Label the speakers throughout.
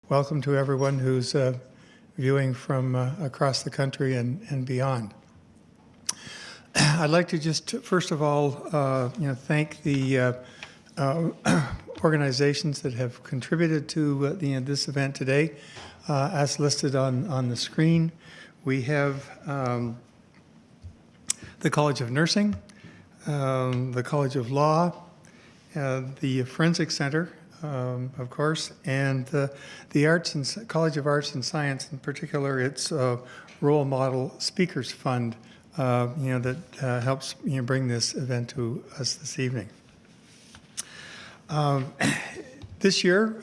Speaker 1: welcome to everyone who's viewing from across the country and beyond. I'd like to just, first of all, thank the organizations that have contributed to this event today. As listed on the screen, we have the College of Nursing, the College of Law, the Forensic Center, of course, and the College of Arts and Science, in particular, its Role Model Speakers Fund, that helps bring this event to us this evening. This year,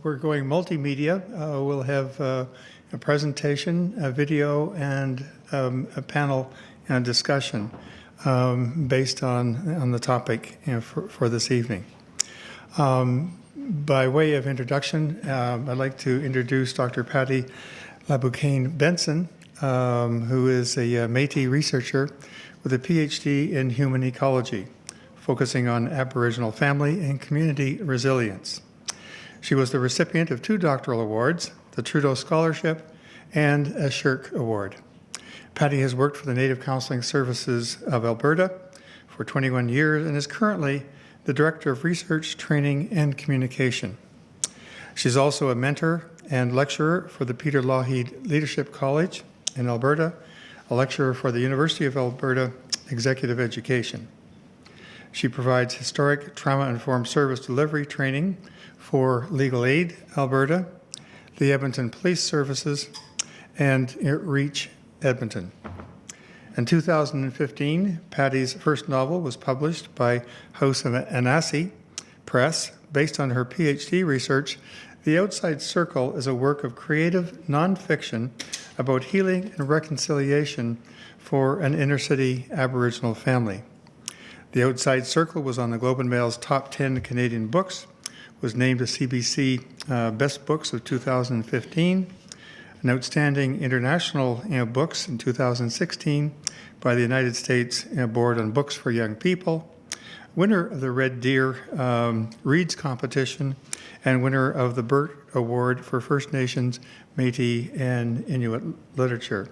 Speaker 1: we're going multimedia. We'll have a presentation, a video, and a panel discussion based on the topic for this evening. By way of introduction, I'd like to introduce Dr. Patty Laboucaine-Benson, who is a Métis researcher with a PhD in human ecology, focusing on Aboriginal family and community resilience. She was the recipient of 2 doctoral awards, the Trudeau Scholarship and a Shirk Award. Patty has worked for the Native Counselling Services of Alberta for 21 years and is currently the Director of Research, Training and Communication. She's also a mentor and lecturer for the Peter Lougheed Leadership College in Alberta, a lecturer for the University of Alberta Executive Education. She provides historic trauma-informed service delivery training for Legal Aid Alberta, the Edmonton Police Services, and Reach Edmonton. In 2015, Patty's first novel was published by House of Anansi Press. Based on her PhD research, The Outside Circle is a work of creative nonfiction about healing and reconciliation for an inner-city Aboriginal family. The Outside Circle was on the Globe and Mail's top 10 Canadian books, was named a CBC Best Books of 2015, an outstanding international books in 2016 by the United States Board on Books for Young People, winner of the Red Deer Reads Competition, and winner of the Burt Award for First Nations, Métis, and Inuit Literature.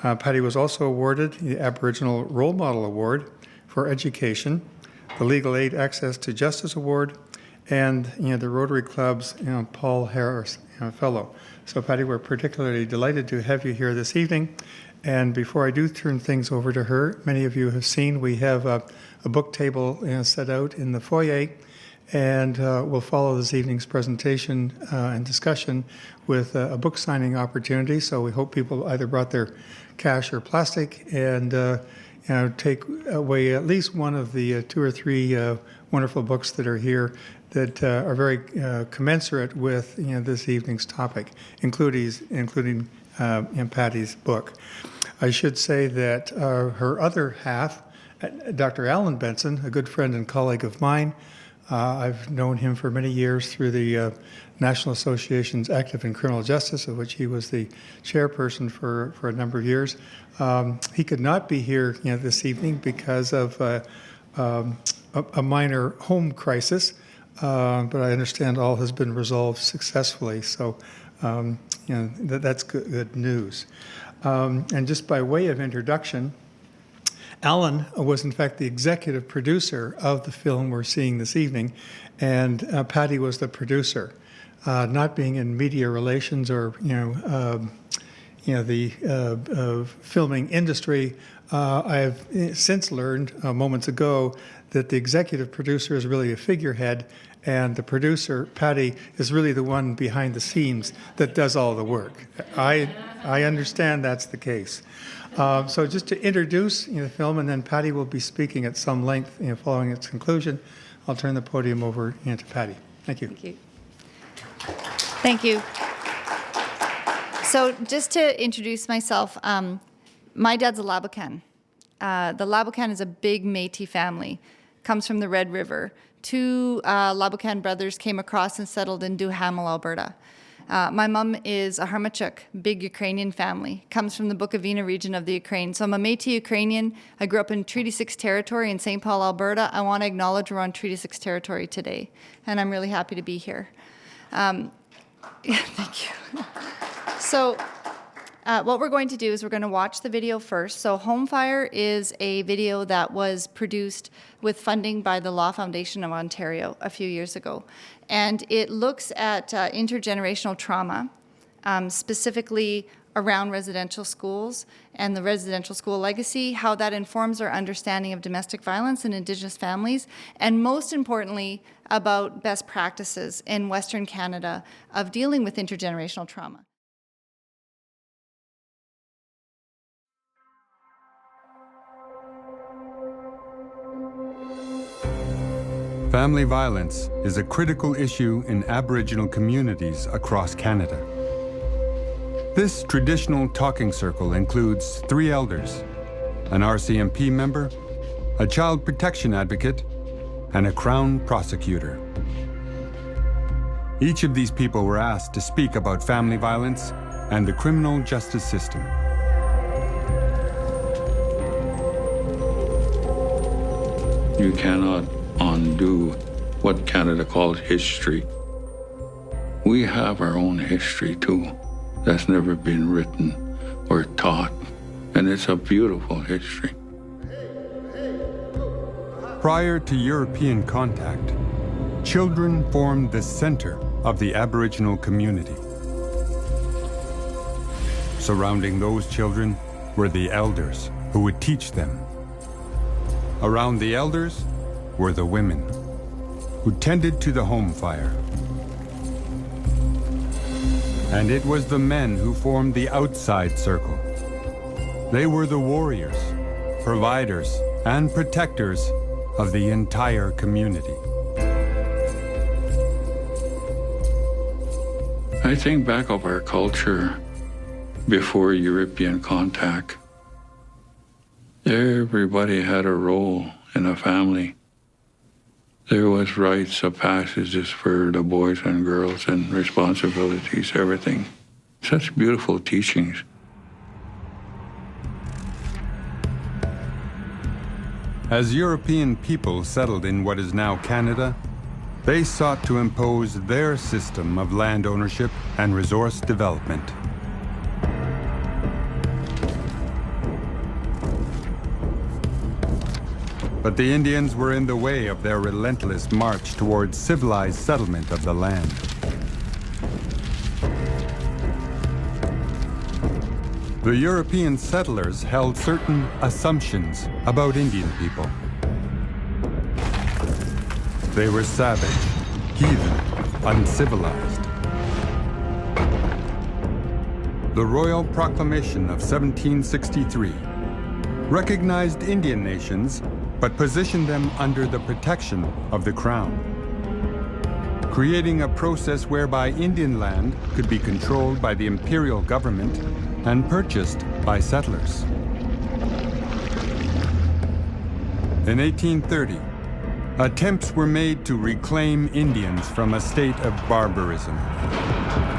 Speaker 1: Patty was also awarded the Aboriginal Role Model Award for Education, the Legal Aid Access to Justice Award, and the Rotary Club's Paul Harris Fellow. So Patty, we're particularly delighted to have you here this evening. And before I do turn things over to her, many of you have seen we have a book table set out in the foyer, and we'll follow this evening's presentation and discussion with a book signing opportunity. So we hope people either brought their cash or plastic and take away at least one of the 2 or 3 wonderful books that are here that are very commensurate with this evening's topic, including Patty's book. I should say that her other half, Dr. Alan Benson, a good friend and colleague of mine, I've known him for many years through the National Association's Active in Criminal Justice, of which he was the chairperson for a number of years. He could not be here this evening because of a minor home crisis, but I understand all has been resolved successfully. So that's good news. And just by way of introduction, Alan was in fact the executive producer of the film we're seeing this evening, and Patty was the producer. Not being in media relations or the filming industry, I have since learned moments ago that the executive producer is really a figurehead, and the producer, Patty, is really the one behind the scenes that does all the work. I understand that's the case. So just to introduce the film, and then Patty will be speaking at some length following its conclusion. I'll turn the podium over to Patty. Thank you.
Speaker 2: Thank you. Thank you. So just to introduce myself, my dad's a Laboucan. The Laboucan is a big Métis family, comes from the Red River. 2 Laboucan brothers came across and settled in Duhamel, Alberta. My mom is a Harmachuk, big Ukrainian family, comes from the Bukovina region of the Ukraine. So I'm a Métis Ukrainian. I grew up in Treaty 6 territory in St. Paul, Alberta. I want to acknowledge we're on Treaty 6 territory today, and I'm really happy to be here. Yeah, thank you. So what we're going to do is we're going to watch the video first. So Home Fire is a video that was produced with funding by the Law Foundation of Ontario a few years ago. And it looks at intergenerational trauma, specifically around residential schools and the residential school legacy, how that informs our understanding of domestic violence in Indigenous families, and most importantly, about best practices in Western Canada of dealing with intergenerational trauma.
Speaker 3: Family violence is a critical issue in Aboriginal communities across Canada. This traditional talking circle includes 3 elders, an RCMP member, a child protection advocate, and a Crown prosecutor. Each of these people were asked to speak about family violence and the criminal justice system.
Speaker 4: You cannot undo what Canada calls history. We have our own history too, that's never been written or taught, and it's a beautiful history.
Speaker 3: Prior to European contact, children formed the center of the Aboriginal community. Surrounding those children were the elders who would teach them. Around the elders were the women who tended to the home fire. And it was the men who formed the outside circle. They were the warriors, providers, and protectors of the entire community.
Speaker 4: I think back of our culture before European contact. Everybody had a role in a family. There was rites of passages for the boys and girls and responsibilities, everything. Such beautiful teachings.
Speaker 3: As European people settled in what is now Canada, they sought to impose their system of land ownership and resource development. But the Indians were in the way of their relentless march towards civilized settlement of the land. The European settlers held certain assumptions about Indian people. They were savage, heathen, uncivilized. The Royal Proclamation of 1763 recognized Indian nations but positioned them under the protection of the Crown, creating a process whereby Indian land could be controlled by the imperial government and purchased by settlers. In 1830, attempts were made to reclaim Indians from a state of barbarism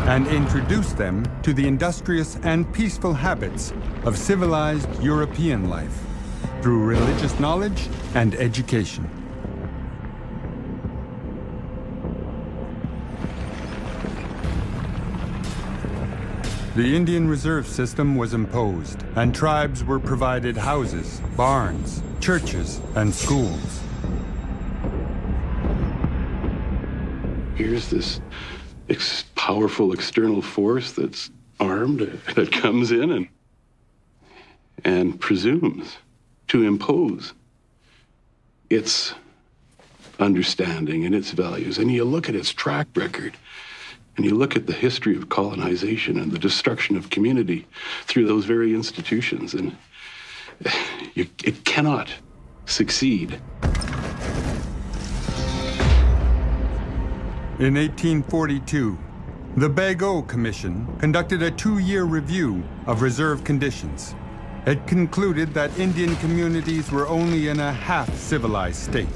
Speaker 3: and introduce them to the industrious and peaceful habits of civilized European life through religious knowledge and education. The Indian Reserve System was imposed, and tribes were provided houses, barns, churches, and schools.
Speaker 5: Here's this powerful external force that's armed, that comes in and presumes to impose its understanding and its values. And you look at its track record, and you look at the history of colonization and the destruction of community through those very institutions, and it cannot succeed.
Speaker 3: In 1842, the Bagot Commission conducted a 2-year review of reserve conditions. It concluded that Indian communities were only in a half-civilized state.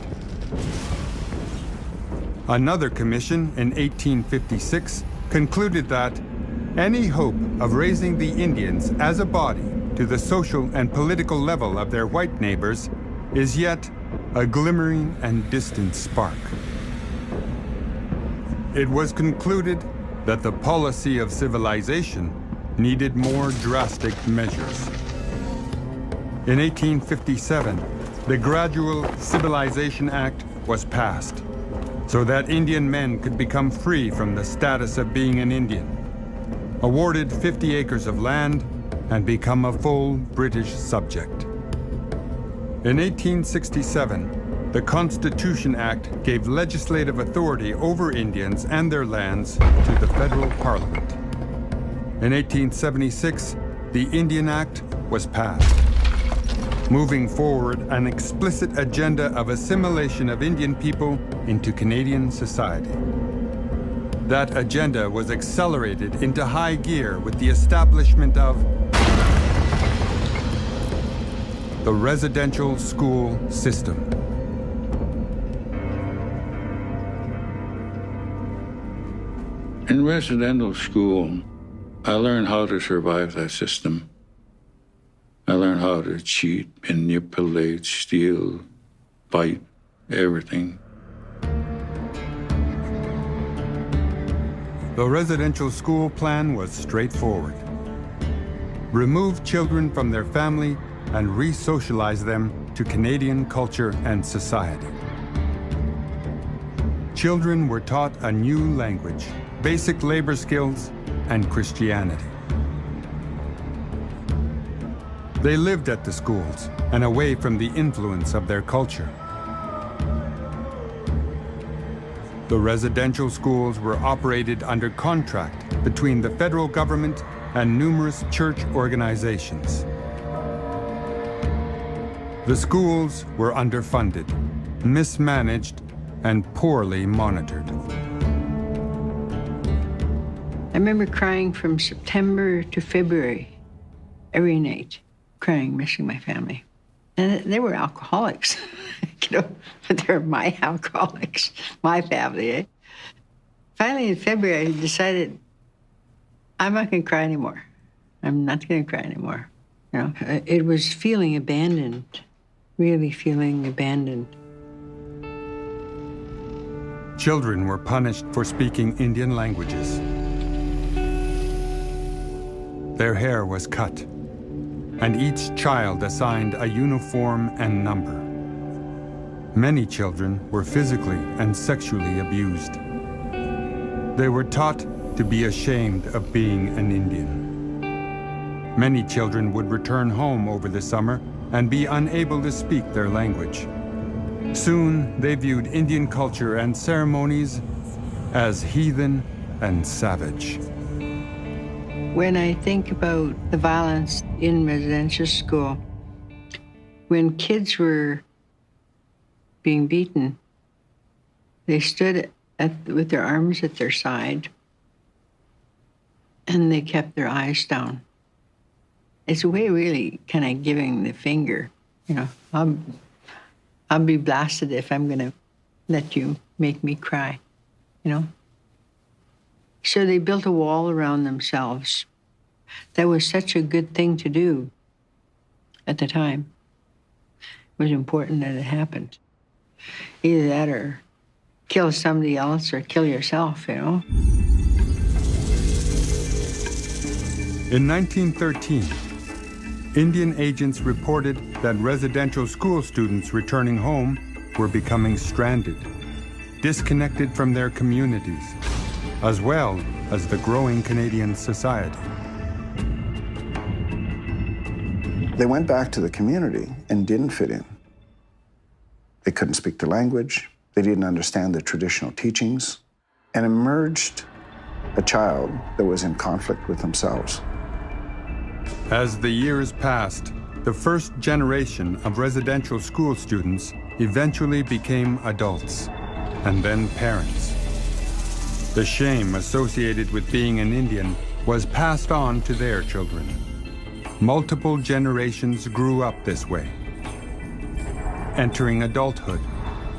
Speaker 3: Another commission in 1856 concluded that any hope of raising the Indians as a body to the social and political level of their white neighbors is yet a glimmering and distant spark. It was concluded that the policy of civilization needed more drastic measures. In 1857, the Gradual Civilization Act was passed so that Indian men could become free from the status of being an Indian, awarded 50 acres of land, and become a full British subject. In 1867, the Constitution Act gave legislative authority over Indians and their lands to the federal parliament. In 1876, the Indian Act was passed, moving forward an explicit agenda of assimilation of Indian people into Canadian society. That agenda was accelerated into high gear with the establishment of the residential school system.
Speaker 4: In residential school, I learned how to survive that system. I learned how to cheat, manipulate, steal, fight, everything.
Speaker 3: The residential school plan was straightforward. Remove children from their family and re-socialize them to Canadian culture and society. Children were taught a new language, basic labor skills, and Christianity. They lived at the schools and away from the influence of their culture. The residential schools were operated under contract between the federal government and numerous church organizations. The schools were underfunded, mismanaged, and poorly monitored.
Speaker 6: I remember crying from September to February, every night, crying, missing my family. And they were alcoholics, but they were my alcoholics, my family, eh? Finally, in February, I decided, I'm not going to cry anymore. I'm not going to cry anymore. It was feeling abandoned, really feeling abandoned.
Speaker 3: Children were punished for speaking Indian languages. Their hair was cut, and each child assigned a uniform and number. Many children were physically and sexually abused. They were taught to be ashamed of being an Indian. Many children would return home over the summer and be unable to speak their language. Soon, they viewed Indian culture and ceremonies as heathen and savage.
Speaker 6: When I think about the violence in residential school, when kids were being beaten, they stood with their arms at their side and they kept their eyes down. It's a way really kind of giving the finger, I'll be blasted if I'm going to let you make me cry, So they built a wall around themselves. That was such a good thing to do at the time. It was important that it happened. Either that or kill somebody else or kill yourself, In
Speaker 3: 1913, Indian agents reported that residential school students returning home were becoming stranded, disconnected from their communities, as well as the growing Canadian society.
Speaker 7: They went back to the community and didn't fit in. They couldn't speak the language, they didn't understand the traditional teachings, and emerged a child that was in conflict with themselves.
Speaker 3: As the years passed, the first generation of residential school students eventually became adults, and then parents. The shame associated with being an Indian was passed on to their children. Multiple generations grew up this way, entering adulthood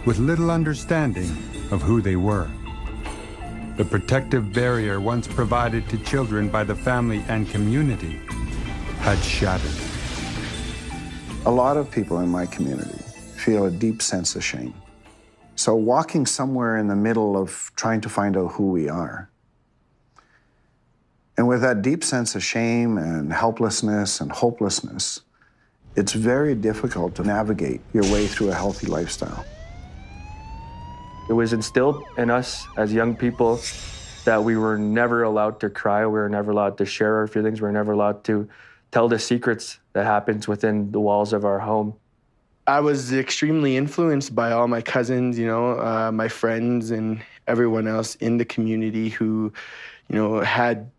Speaker 3: with little understanding of who they were. The protective barrier once provided to children by the family and community had shattered.
Speaker 7: A lot of people in my community feel a deep sense of shame. So walking somewhere in the middle of trying to find out who we are, And with that deep sense of shame and helplessness and hopelessness, it's very difficult to navigate your way through a healthy lifestyle.
Speaker 8: It was instilled in us as young people that we were never allowed to cry, we were never allowed to share our feelings, we were never allowed to tell the secrets that happens within the walls of our home.
Speaker 9: I was extremely influenced by all my cousins, my friends and everyone else in the community who, had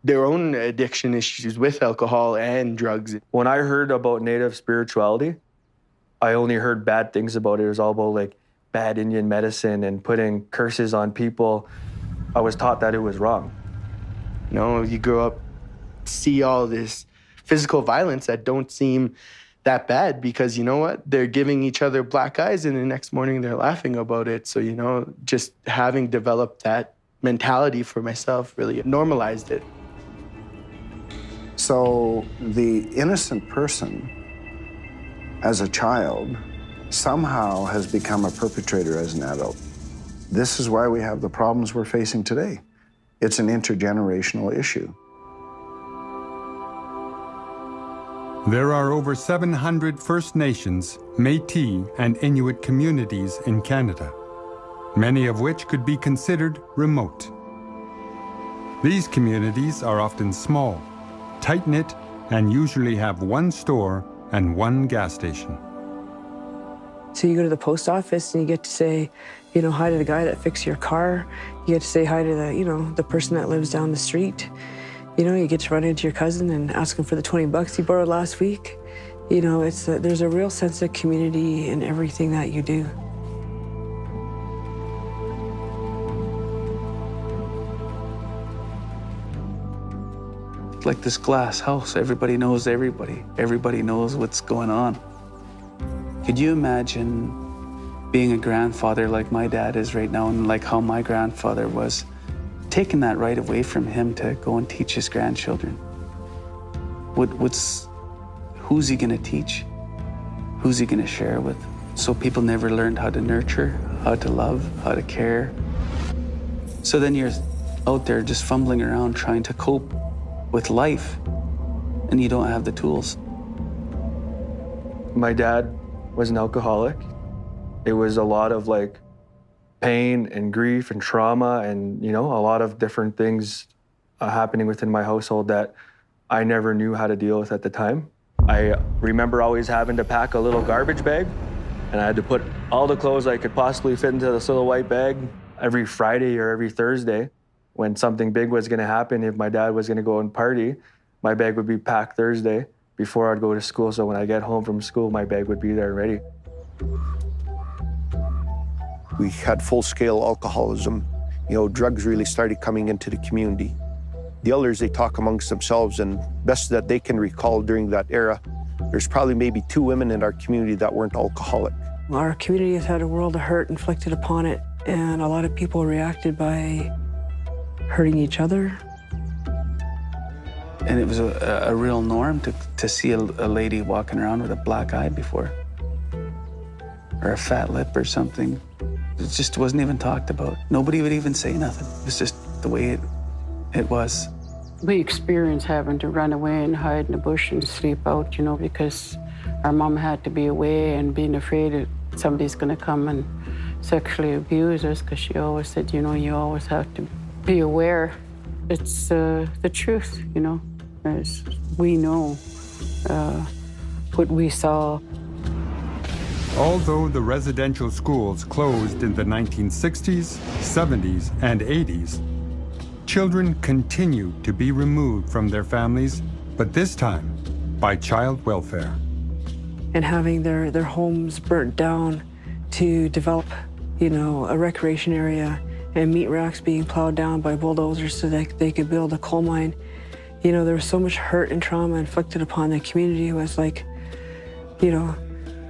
Speaker 9: their own addiction issues with alcohol and drugs.
Speaker 8: When I heard about Native spirituality, I only heard bad things about it. It was all about like bad Indian medicine and putting curses on people. I was taught that it was wrong.
Speaker 9: You grow up, see all this physical violence that don't seem that bad because you know what? They're giving each other black eyes and the next morning they're laughing about it. So, just having developed that mentality for myself really normalized it.
Speaker 7: So the innocent person as a child somehow has become a perpetrator as an adult. This is why we have the problems we're facing today. It's an intergenerational issue.
Speaker 3: There are over 700 First Nations, Métis, and Inuit communities in Canada, many of which could be considered remote. These communities are often small, tight-knit, and usually have one store and one gas station.
Speaker 10: So you go to the post office and you get to say, hi to the guy that fixed your car. You get to say hi to the person that lives down the street. You get to run into your cousin and ask him for the 20 bucks he borrowed last week. There's a real sense of community in everything that you do.
Speaker 11: Like this glass house, everybody knows everybody. Everybody knows what's going on. Could you imagine being a grandfather like my dad is right now and like how my grandfather was, taking that right away from him to go and teach his grandchildren? Who's he gonna teach? Who's he gonna share with? So people never learned how to nurture, how to love, how to care. So then you're out there just fumbling around trying to cope with life, and you don't have the tools.
Speaker 8: My dad was an alcoholic. It was a lot of like pain and grief and trauma and, a lot of different things happening within my household that I never knew how to deal with at the time. I remember always having to pack a little garbage bag, and I had to put all the clothes I could possibly fit into this little white bag every Friday or every Thursday. When something big was gonna happen, if my dad was gonna go and party, my bag would be packed Thursday before I'd go to school. So when I get home from school, my bag would be there ready.
Speaker 12: We had full-scale alcoholism. Drugs really started coming into the community. The elders, they talk amongst themselves, and best that they can recall during that era, there's probably maybe 2 women in our community that weren't alcoholic.
Speaker 10: Our community has had a world of hurt inflicted upon it, and a lot of people reacted by hurting each other.
Speaker 11: And it was a real norm to see a lady walking around with a black eye before, or a fat lip or something. It just wasn't even talked about. Nobody would even say nothing. It was just the way it was.
Speaker 13: We experienced having to run away and hide in the bush and sleep out, because our mom had to be away and being afraid that somebody's gonna come and sexually abuse us, because she always said, you always have to be aware. It's the truth, as we know what we saw.
Speaker 3: Although the residential schools closed in the 1960s, 70s, and 80s, children continued to be removed from their families, but this time by child welfare.
Speaker 10: And having their homes burnt down to develop, a recreation area, and meat racks being plowed down by bulldozers so that they could build a coal mine. There was so much hurt and trauma inflicted upon the community. It was like,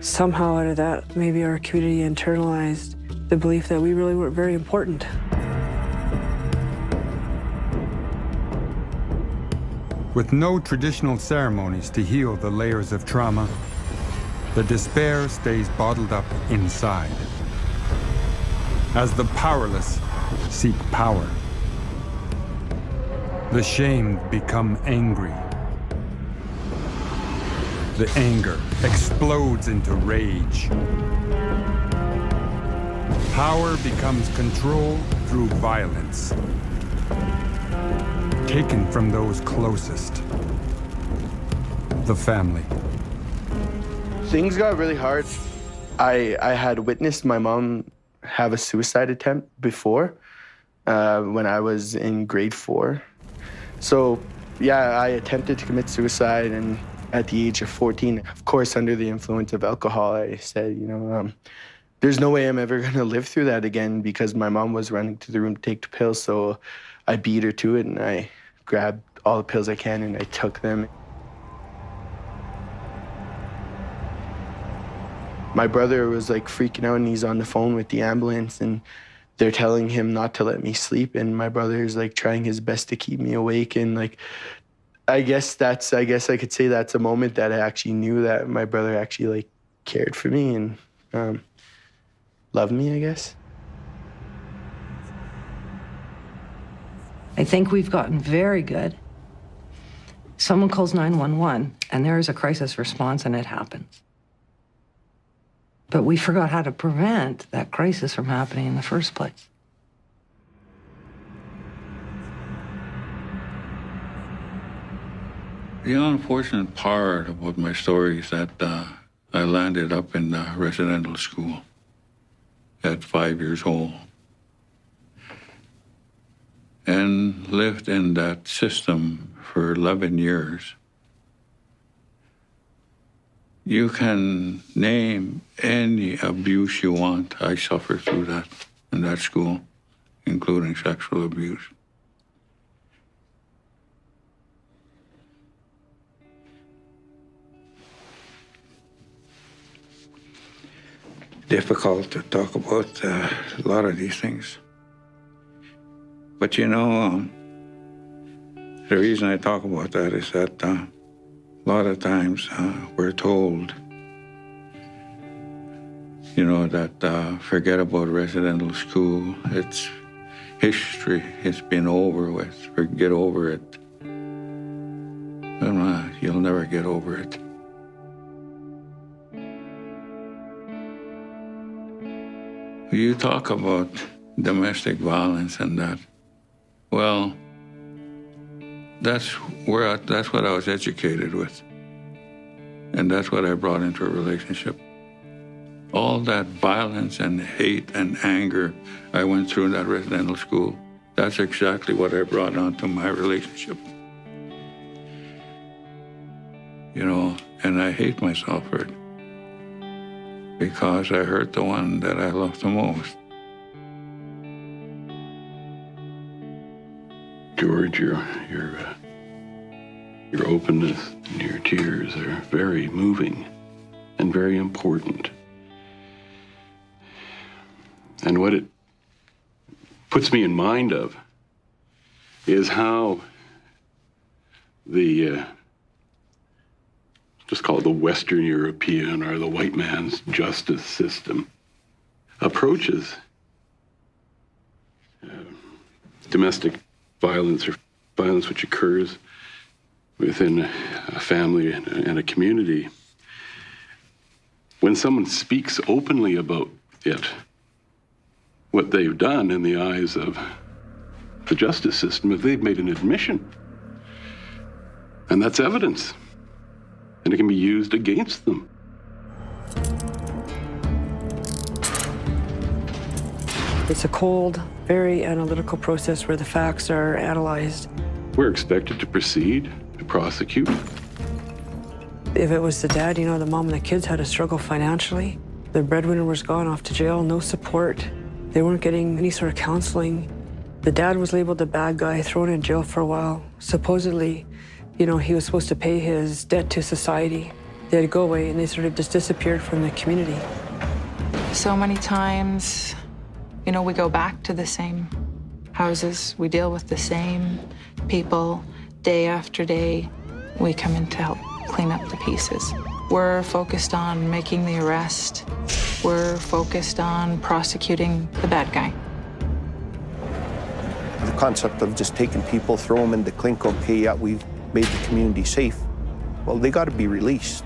Speaker 10: somehow out of that, maybe our community internalized the belief that we really weren't very important.
Speaker 3: With no traditional ceremonies to heal the layers of trauma, the despair stays bottled up inside. As the powerless seek power. The shamed become angry. The anger explodes into rage. Power becomes control through violence, taken from those closest, the family.
Speaker 9: Things got really hard. I had witnessed my mom have a suicide attempt before when I was in grade 4. So, yeah, I attempted to commit suicide, and at the age of 14, of course, under the influence of alcohol, I said, there's no way I'm ever going to live through that again, because my mom was running to the room to take the pills. So I beat her to it, and I grabbed all the pills I can, and I took them. My brother was like freaking out, and he's on the phone with the ambulance, and they're telling him not to let me sleep. And my brother's like trying his best to keep me awake. And like, I guess I could say that's a moment that I actually knew that my brother actually like cared for me and loved me, I guess.
Speaker 14: I think we've gotten very good. Someone calls 911 and there is a crisis response and it happens. But we forgot how to prevent that crisis from happening in the first place.
Speaker 4: The unfortunate part about my story is that I landed up in the residential school at 5 years old and lived in that system for 11 years. You can name any abuse you want. I suffered through that in that school, including sexual abuse. Difficult to talk about a lot of these things. But the reason I talk about that is that a lot of times we're told, that forget about residential school. It's history. It's been over with. Get over it. You'll never get over it. You talk about domestic violence and that. Well, that's what I was educated with. And that's what I brought into a relationship. All that violence and hate and anger I went through in that residential school, that's exactly what I brought onto my relationship. And I hate myself for it. Because I hurt the one that I love the most.
Speaker 5: George, your openness and your tears are very moving and very important. And what it puts me in mind of is how the just call it the Western European or the white man's justice system approaches domestic violence or violence which occurs within a family and a community. When someone speaks openly about it, what they've done in the eyes of the justice system is they've made an admission. And that's evidence. And it can be used against them.
Speaker 10: It's a cold, very analytical process where the facts are analyzed.
Speaker 5: We're expected to proceed, to prosecute.
Speaker 10: If it was the dad, the mom and the kids had to struggle financially. The breadwinner was gone off to jail, no support. They weren't getting any sort of counseling. The dad was labeled the bad guy, thrown in jail for a while. Supposedly, he was supposed to pay his debt to society. They had to go away, and they sort of just disappeared from the community.
Speaker 15: So many times, we go back to the same houses. We deal with the same people day after day. We come in to help clean up the pieces. We're focused on making the arrest. We're focused on prosecuting the bad guy.
Speaker 7: The
Speaker 12: concept of just taking people, throw them in the clink, okay, yeah, we've made the community safe. Well, they got to be released.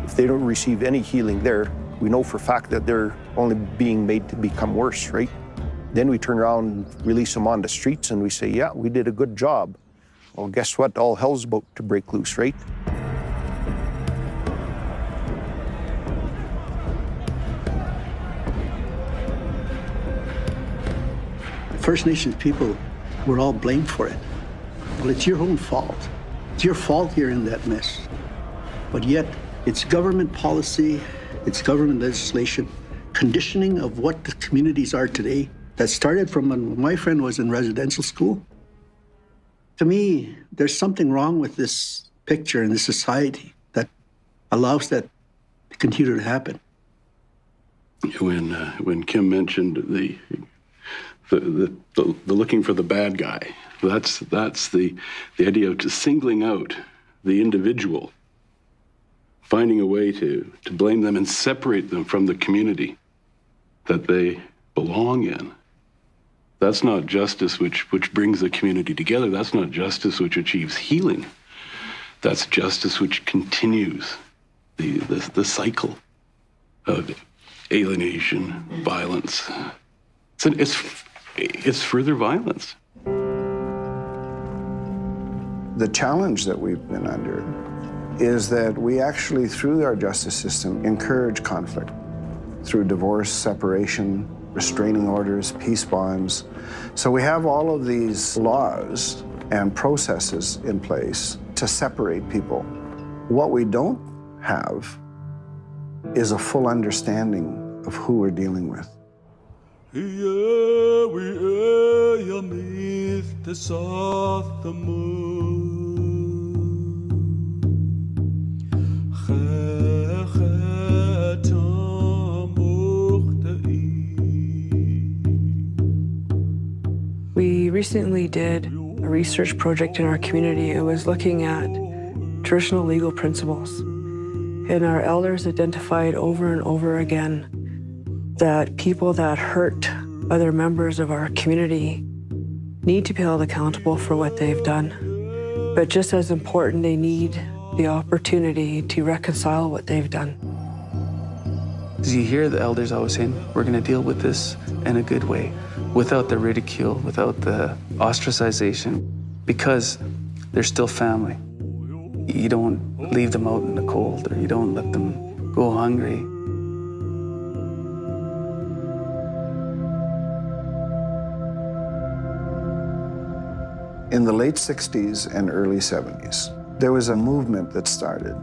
Speaker 12: If they don't receive any healing there, we know for a fact that they're only being made to become worse, right? Then we turn around and release them on the streets and we say, yeah, we did a good job. Well, guess what? All hell's about to break loose, right?
Speaker 16: First Nations people were all blamed for it. Well, it's your own fault. It's your fault you're in that mess. But yet, it's government policy, it's government legislation, conditioning of what the communities are today that started from when my friend was in residential school. To me, there's something wrong with this picture in this society that allows that to continue to happen.
Speaker 5: When Kim mentioned the looking for the bad guy, that's the idea of just singling out the individual, finding a way to blame them and separate them from the community that they belong in. That's not justice which brings the community together. That's not justice which achieves healing. That's justice which continues the cycle of alienation, violence. It's further violence.
Speaker 7: The challenge that we've been under is that we actually, through our justice system, encourage conflict through divorce, separation, restraining orders, peace bonds. So we have all of these laws and processes in place to separate people. What we don't have is a full understanding of who we're dealing with.
Speaker 10: We recently did a research project in our community. It was looking at traditional legal principles. And our elders identified over and over again that people that hurt other members of our community need to be held accountable for what they've done. But just as important, they need the opportunity to reconcile what they've done.
Speaker 11: As you hear the elders always saying, we're going to deal with this in a good way, without the ridicule, without the ostracization, because they're still family. You don't leave them out in the cold, or you don't let them go hungry.
Speaker 7: In the late 60s and early 70s, there was a movement that started.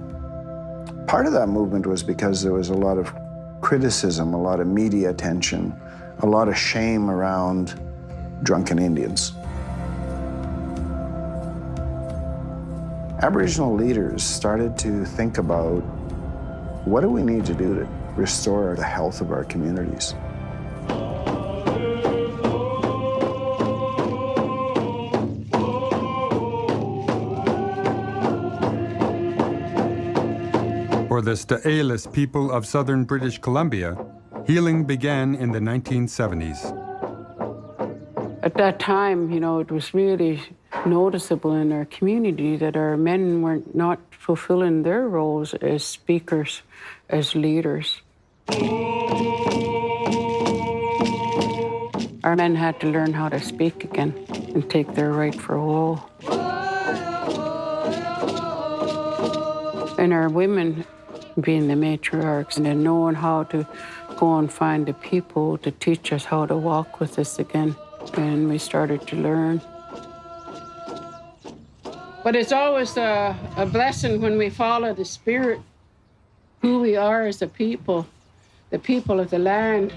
Speaker 7: Part of that movement was because there was a lot of criticism, a lot of media attention, a lot of shame around drunken Indians. Aboriginal leaders started to think about, what do we need to do to restore the health of our communities?
Speaker 3: For the Sta'alis people of southern British Columbia, healing began in the 1970s.
Speaker 13: At that time, you know, it was really noticeable in our community that our men were not fulfilling their roles as speakers, as leaders. Our men had to learn how to speak again and take their rightful role. And our women being the matriarchs and then knowing how to go and find the people to teach us how to walk with us again. And we started to learn. But it's always a blessing when we follow the Spirit, who we are as a people, the people of the land.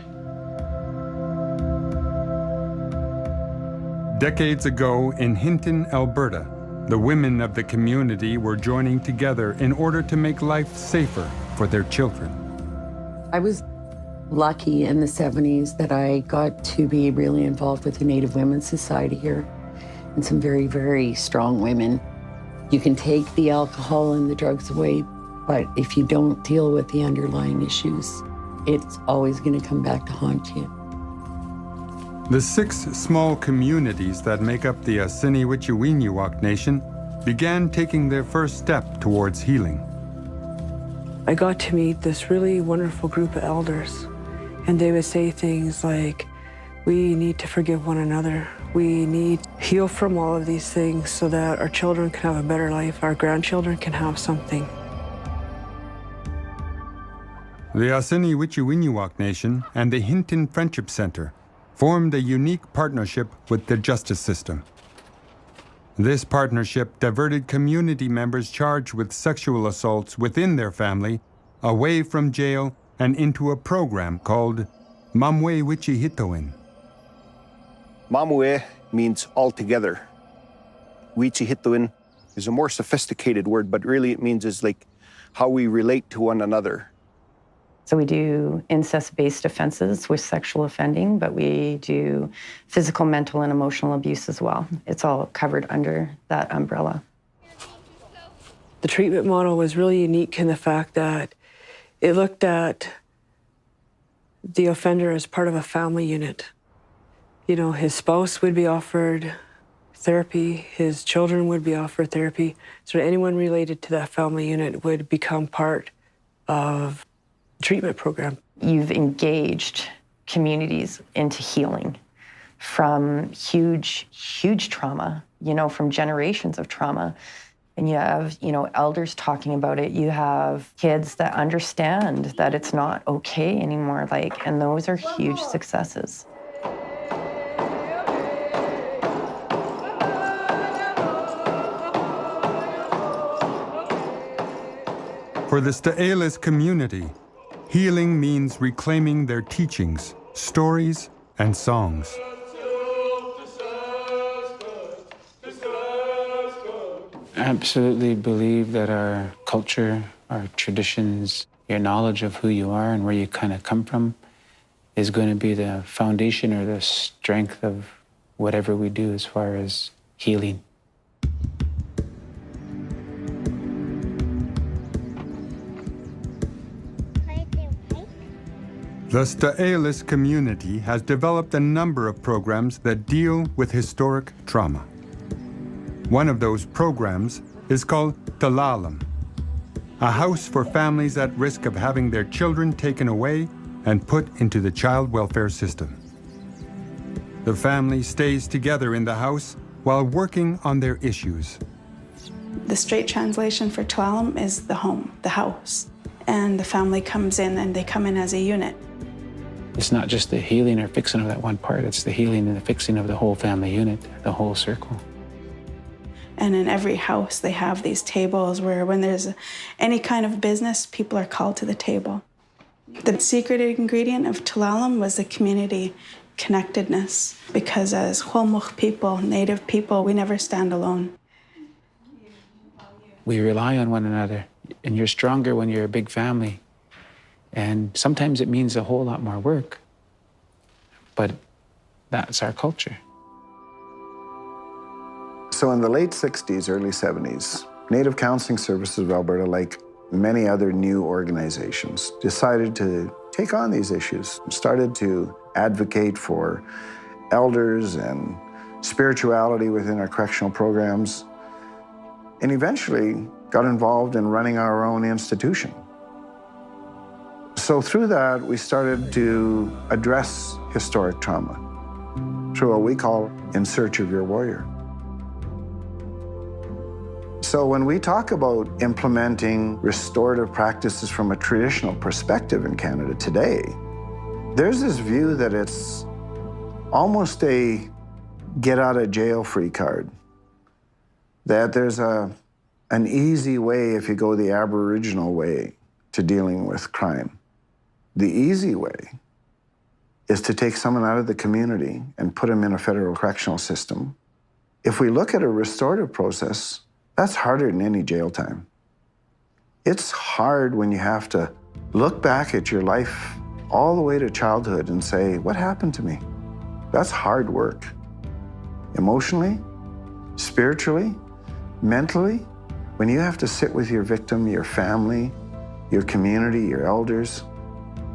Speaker 3: Decades ago in Hinton, Alberta, the women of the community were joining together in order to make life safer for their children.
Speaker 17: I was lucky in the 70s that I got to be really involved with the Native Women's Society here, and some very, very strong women. You can take the alcohol and the drugs away, but if you don't deal with the underlying issues, it's always going to come back to haunt you.
Speaker 3: The 6 small communities that make up the Assiniwich-Uwiniwak Nation began taking their first step towards healing.
Speaker 10: I got to meet this really wonderful group of elders, and they would say things like, we need to forgive one another. We need to heal from all of these things so that our children can have a better life, our grandchildren can have something.
Speaker 3: The Assiniwich-Uwiniwak Nation and the Hinton Friendship Center formed a unique partnership with the justice system. This partnership diverted community members charged with sexual assaults within their family away from jail and into a program called Mamwe Wichihitoin.
Speaker 12: Mamwe means altogether. Wichihitoin is a more sophisticated word, but really it means is like how we relate to one another.
Speaker 18: So we do incest-based offenses with sexual offending, but we do physical, mental, and emotional abuse as well. It's all covered under that umbrella.
Speaker 10: The treatment model was really unique in the fact that it looked at the offender as part of a family unit. You know, his spouse would be offered therapy, his children would be offered therapy, so anyone related to that family unit would become part of treatment program.
Speaker 18: You've engaged communities into healing from huge, huge trauma, you know, from generations of trauma. And you have, you know, elders talking about it. You have kids that understand that it's not okay anymore, like, and those are huge successes.
Speaker 3: For the Sta'elis community, healing means reclaiming their teachings, stories, and songs.
Speaker 11: I absolutely believe that our culture, our traditions, your knowledge of who you are and where you kind of come from is going to be the foundation or the strength of whatever we do as far as healing.
Speaker 3: The Sta'elis community has developed a number of programs that deal with historic trauma. One of those programs is called Talalam, a house for families at risk of having their children taken away and put into the child welfare system. The family stays together in the house while working on their issues.
Speaker 19: The straight translation for Talalam is the home, the house. And the family comes in and they come in as a unit.
Speaker 11: It's not just the healing or fixing of that one part, it's the healing and the fixing of the whole family unit, the whole circle.
Speaker 19: And in every house, they have these tables where when there's any kind of business, people are called to the table. The secret ingredient of Talalam was the community connectedness, because as Khwalmukh people, Native people, we never stand alone.
Speaker 11: We rely on one another, and you're stronger when you're a big family. And sometimes it means a whole lot more work, but that's our culture.
Speaker 7: So in the late 60s, early 70s, Native Counseling Services of Alberta, like many other new organizations, decided to take on these issues, started to advocate for elders and spirituality within our correctional programs, and eventually got involved in running our own institution. So through that, we started to address historic trauma through what we call In Search of Your Warrior. So when we talk about implementing restorative practices from a traditional perspective in Canada today, there's this view that it's almost a get-out-of-jail-free card, that there's an easy way if you go the Aboriginal way to dealing with crime. The easy way is to take someone out of the community and put them in a federal correctional system. If we look at a restorative process, that's harder than any jail time. It's hard when you have to look back at your life all the way to childhood and say, what happened to me? That's hard work. Emotionally, spiritually, mentally, when you have to sit with your victim, your family, your community, your elders,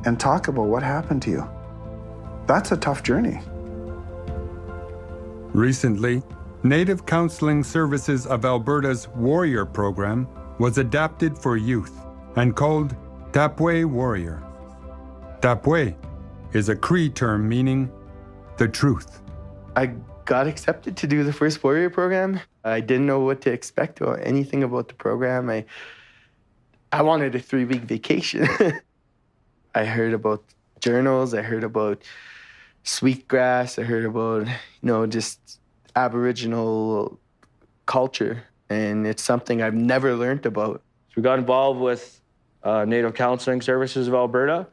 Speaker 7: and talk about what happened to you, that's a tough journey.
Speaker 3: Recently, Native Counseling Services of Alberta's Warrior program was adapted for youth and called Tapwe Warrior. Tapwe is a Cree term meaning the truth.
Speaker 9: I got accepted to do the first Warrior program. I didn't know what to expect or anything about the program. I wanted a 3-week vacation. I heard about journals, I heard about sweetgrass, I heard about, just Aboriginal culture, and it's something I've never learned about.
Speaker 8: So we got involved with Native Counseling Services of Alberta,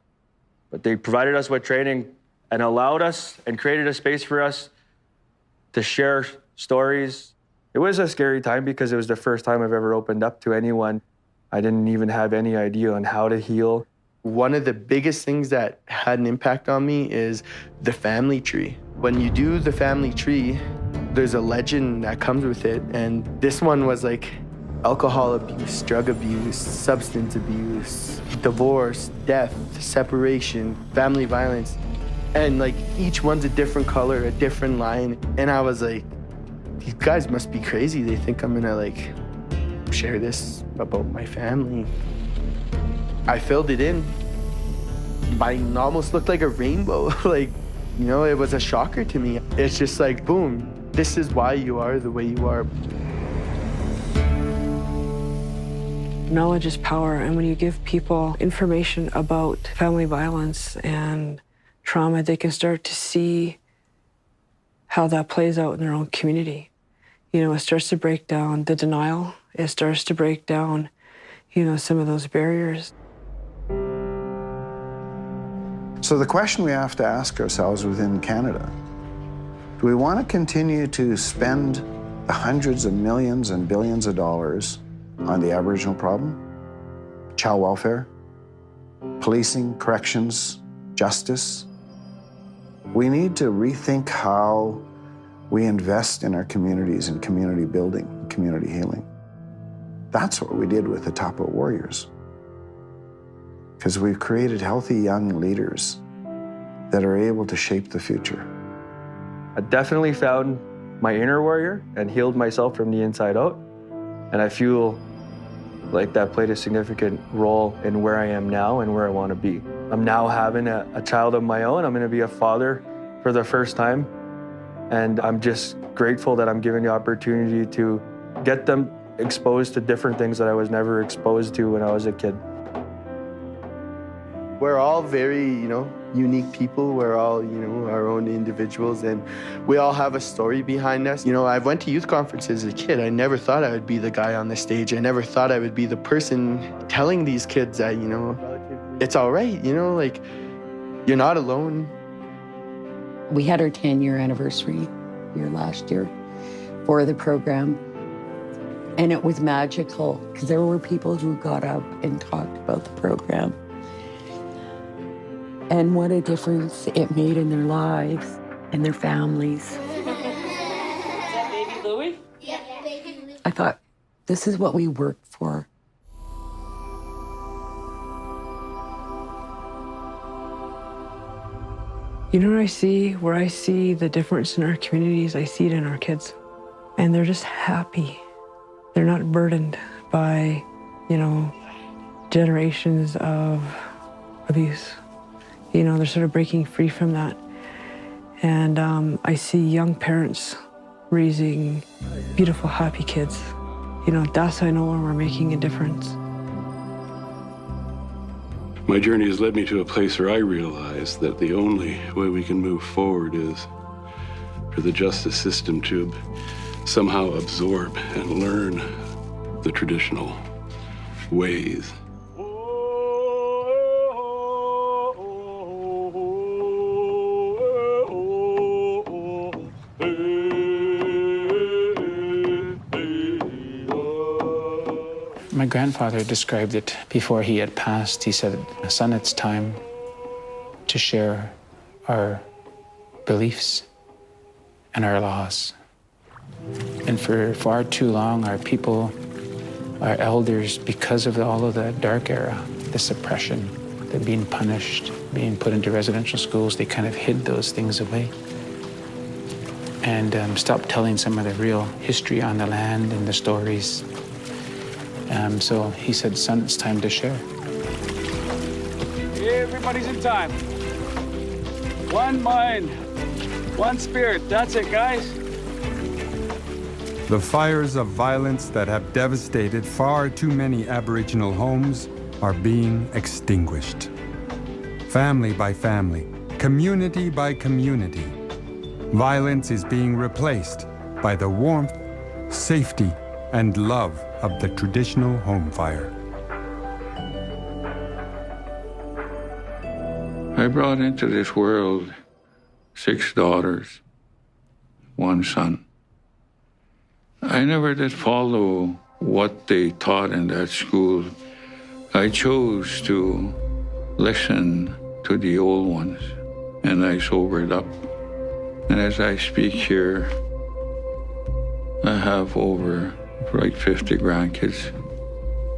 Speaker 8: but they provided us with training and allowed us and created a space for us to share stories. It was a scary time because it was the first time I've ever opened up to anyone. I didn't even have any idea on how to heal.
Speaker 9: One of the biggest things that had an impact on me is the family tree. When you do the family tree, there's a legend that comes with it. And this one was like alcohol abuse, drug abuse, substance abuse, divorce, death, separation, family violence. And like each one's a different color, a different line. And I was like, these guys must be crazy. They think I'm gonna like share this about my family. I filled it in. Mine almost looked like a rainbow. Like, it was a shocker to me. It's just like, boom, this is why you are the way you are.
Speaker 10: Knowledge is power, and when you give people information about family violence and trauma, they can start to see how that plays out in their own community. It starts to break down the denial. It starts to break down, some of those barriers.
Speaker 7: So the question we have to ask ourselves within Canada, do we want to continue to spend the hundreds of millions and billions of dollars on the Aboriginal problem? Child welfare, policing, corrections, justice? We need to rethink how we invest in our communities and community building, community healing. That's what we did with the Tapwe Warriors. Because we've created healthy young leaders that are able to shape the future.
Speaker 8: I definitely found my inner warrior and healed myself from the inside out. And I feel like that played a significant role in where I am now and where I want to be. I'm now having a child of my own. I'm going to be a father for the first time. And I'm just grateful that I'm given the opportunity to get them exposed to different things that I was never exposed to when I was a kid.
Speaker 9: We're all very, unique people. We're all, our own individuals, and we all have a story behind us. I went to youth conferences as a kid. I never thought I would be the guy on the stage. I never thought I would be the person telling these kids that, it's all right, like, you're not alone.
Speaker 17: We had our 10-year anniversary here last year for the program. And it was magical because there were people who got up and talked about the program. And what a difference it made in their lives and their families.
Speaker 20: Is that baby Louie? Yeah, baby Louie.
Speaker 17: I thought, this is what we worked for.
Speaker 10: What I see? Where I see the difference in our communities, I see it in our kids. And they're just happy. They're not burdened by, generations of abuse. They're sort of breaking free from that. And I see young parents raising beautiful, happy kids. That's how I know when we're making a difference.
Speaker 5: My journey has led me to a place where I realize that the only way we can move forward is for the justice system to somehow absorb and learn the traditional ways.
Speaker 11: My grandfather described it before he had passed. He said, "Son, it's time to share our beliefs and our laws." And for far too long, our people, our elders, because of all of the dark era, the suppression, the being punished, being put into residential schools, they kind of hid those things away. and stop telling some of the real history on the land and the stories. So he said, son, it's time to share.
Speaker 21: Everybody's in time. One mind, one spirit. That's it, guys.
Speaker 3: The fires of violence that have devastated far too many Aboriginal homes are being extinguished. Family by family, community by community, violence is being replaced by the warmth, safety, and love of the traditional home fire.
Speaker 4: I brought into this world 6 daughters, 1 son. I never did follow what they taught in that school. I chose to listen to the old ones, and I sobered up. And as I speak here, I have over 50 grandkids,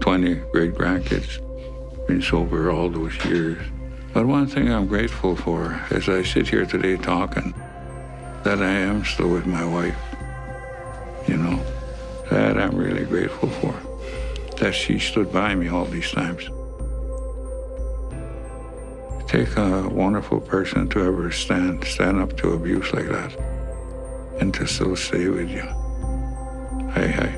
Speaker 4: 20 great-grandkids, been sober all those years. But one thing I'm grateful for, as I sit here today talking, that I am still with my wife. You know, that I'm really grateful for, that she stood by me all these times. It takes a wonderful person to ever stand up to abuse like that, and to still stay with you. Hey, hey.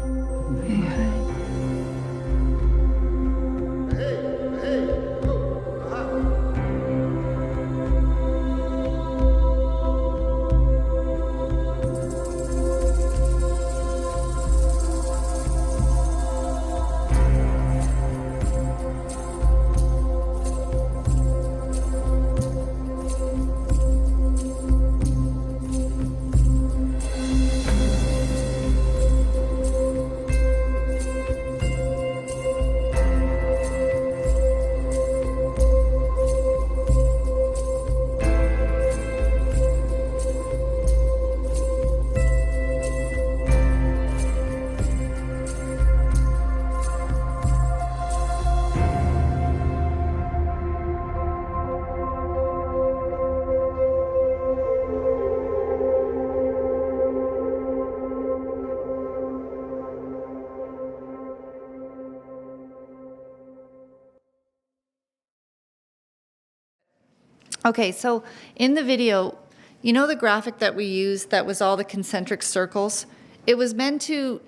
Speaker 2: Okay, so in the video, you know the graphic that we used that was all the concentric circles? It was meant to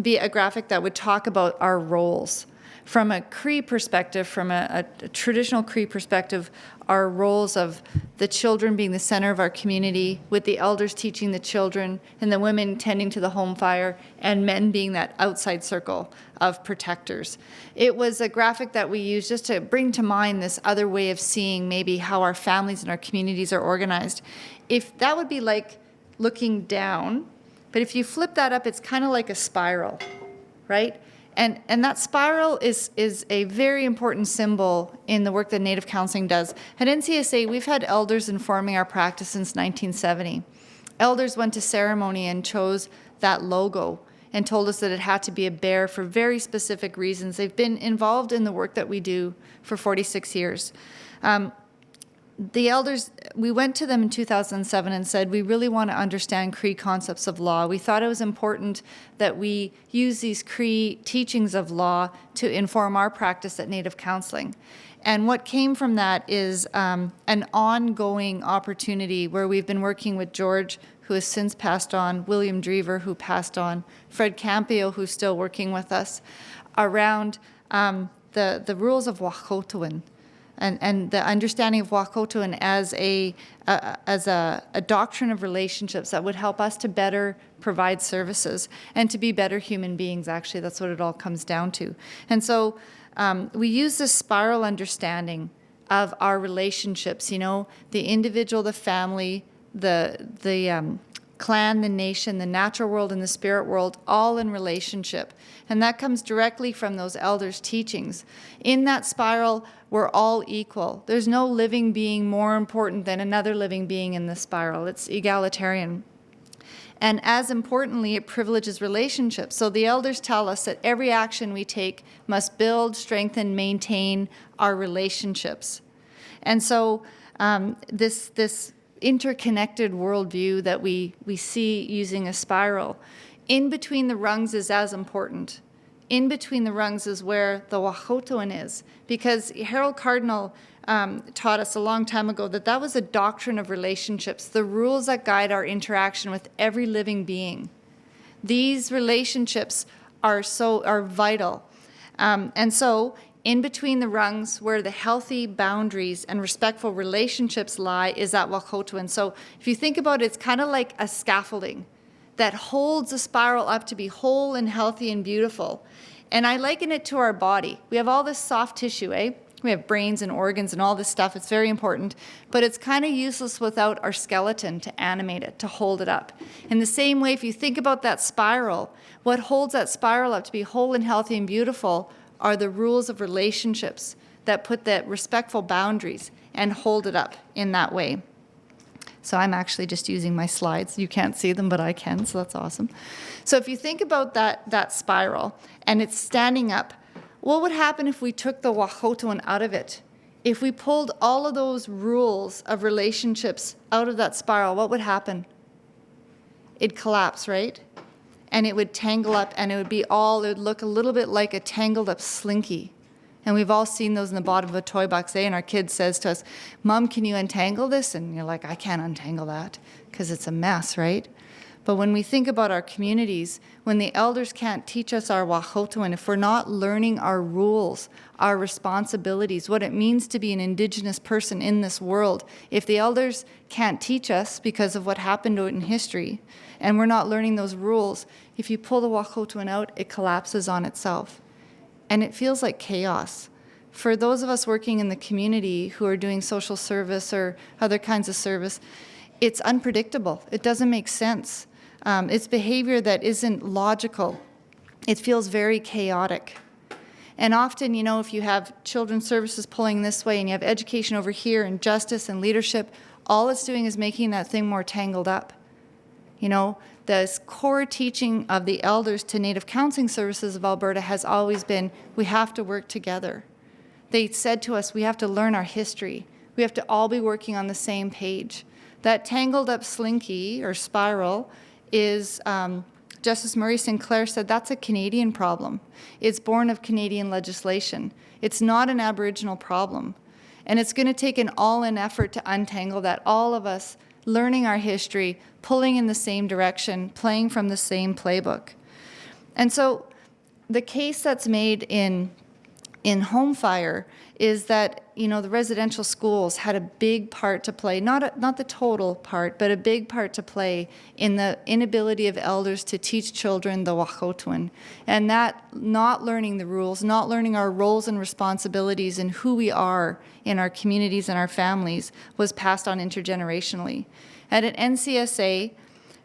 Speaker 2: be a graphic that would talk about our roles. From a Cree perspective, from a traditional Cree perspective, our roles of the children being the center of our community, with the elders teaching the children, and the women tending to the home fire, and men being that outside circle of protectors. It was a graphic that we used just to bring to mind this other way of seeing maybe how our families and our communities are organized. If that would be like looking down, but if you flip that up, it's kind of like a spiral, right? And that spiral is a very important symbol in the work that Native Counseling does. At NCSA, we've had elders informing our practice since 1970. Elders went to ceremony and chose that logo and told us that it had to be a bear for very specific reasons. They've been involved in the work that we do for 46 years. The elders, we went to them in 2007 and said, we really want to understand Cree concepts of law. We thought it was important that we use these Cree teachings of law to inform our practice at Native Counseling. And what came from that is an ongoing opportunity where we've been working with George, who has since passed on, William Drever, who passed on, Fred Campio, who's still working with us, around the rules of Wahkotowan. And the understanding of Wahkotowan as a doctrine of relationships that would help us to better provide services and to be better human beings, actually. That's what it all comes down to. And so we use this spiral understanding of our relationships, you know, the individual, the family, the clan, the nation, the natural world, and the spirit world, all in relationship. And that comes directly from those elders' teachings. In that spiral, we're all equal. There's no living being more important than another living being in the spiral. It's egalitarian. And as importantly, it privileges relationships. So the elders tell us that every action we take must build, strengthen, maintain our relationships. And so this interconnected worldview that we see using a spiral. In between the rungs is as important. In between the rungs is where the Wahkotoan is, because Harold Cardinal taught us a long time ago that that was a doctrine of relationships, the rules that guide our interaction with every living being. These relationships are vital. And so in between the rungs where the healthy boundaries and respectful relationships lie is at Wahkotoan. So if you think about it, it's kind of like a scaffolding that holds a spiral up to be whole and healthy and beautiful. And I liken it to our body. We have all this soft tissue, eh? We have brains and organs and all this stuff. It's very important. But it's kind of useless without our skeleton to animate it, to hold it up. In the same way, if you think about that spiral, what holds that spiral up to be whole and healthy and beautiful are the rules of relationships that put the respectful boundaries and hold it up in that way. So I'm actually just using my slides. You can't see them, but I can, so that's awesome. So if you think about that spiral and it's standing up, what would happen if we took the Wahkotoan out of it? If we pulled all of those rules of relationships out of that spiral, what would happen? It'd collapse, right? And it would tangle up, and it would look a little bit like a tangled up slinky. And we've all seen those in the bottom of a toy box, and our kid says to us, "Mom, can you untangle this?" And you're like, "I can't untangle that," because it's a mess, right? But when we think about our communities, when the elders can't teach us our Wahkotoan, if we're not learning our rules, our responsibilities, what it means to be an Indigenous person in this world, if the elders can't teach us because of what happened in history, and we're not learning those rules, if you pull the Wahkotoan out, it collapses on itself. And it feels like chaos. For those of us working in the community who are doing social service or other kinds of service, it's unpredictable. It doesn't make sense. It's behavior that isn't logical. It feels very chaotic. And often, you know, if you have children's services pulling this way and you have education over here and justice and leadership, all it's doing is making that thing more tangled up. You know, the core teaching of the elders to Native Counseling Services of Alberta has always been, we have to work together. They said to us, we have to learn our history. We have to all be working on the same page. That tangled up slinky or spiral is, Justice Murray Sinclair said, that's a Canadian problem. It's born of Canadian legislation. It's not an Aboriginal problem. And it's going to take an all-in effort to untangle that, all of us learning our history, pulling in the same direction, playing from the same playbook. And so the case that's made in Home Fire is that, you know, the residential schools had a big part to play, not the total part, but a big part to play in the inability of elders to teach children the Wahkotoan. And that not learning the rules, not learning our roles and responsibilities and who we are in our communities and our families was passed on intergenerationally. And at NCSA,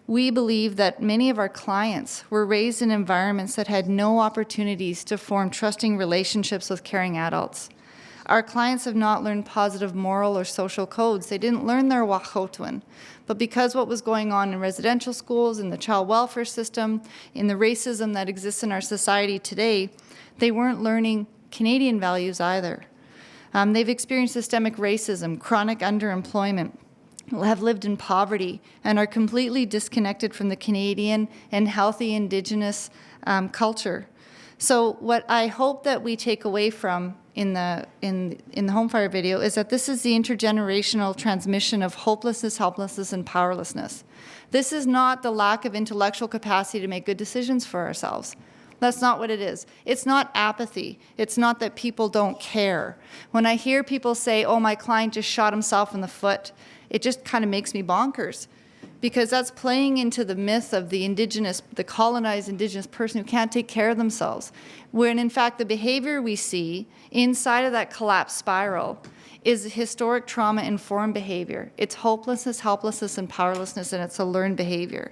Speaker 2: we believe that many of our clients were raised in environments that had no opportunities to form trusting relationships with caring adults. Our clients have not learned positive moral or social codes. They didn't learn their Wahkotoan. But because what was going on in residential schools, in the child welfare system, in the racism that exists in our society today, they weren't learning Canadian values either. They've experienced systemic racism, chronic underemployment, have lived in poverty, and are completely disconnected from the Canadian and healthy Indigenous culture. So what I hope that we take away from in the Home Fire video is that this is the intergenerational transmission of hopelessness, helplessness, and powerlessness. This is not the lack of intellectual capacity to make good decisions for ourselves. That's not what it is. It's not apathy. It's not that people don't care. When I hear people say, oh, my client just shot himself in the foot, it just kind of makes me bonkers, because that's playing into the myth of the Indigenous, the colonized Indigenous person who can't take care of themselves, when in fact the behavior we see inside of that collapsed spiral is historic trauma-informed behavior. It's hopelessness, helplessness, and powerlessness, and it's a learned behavior.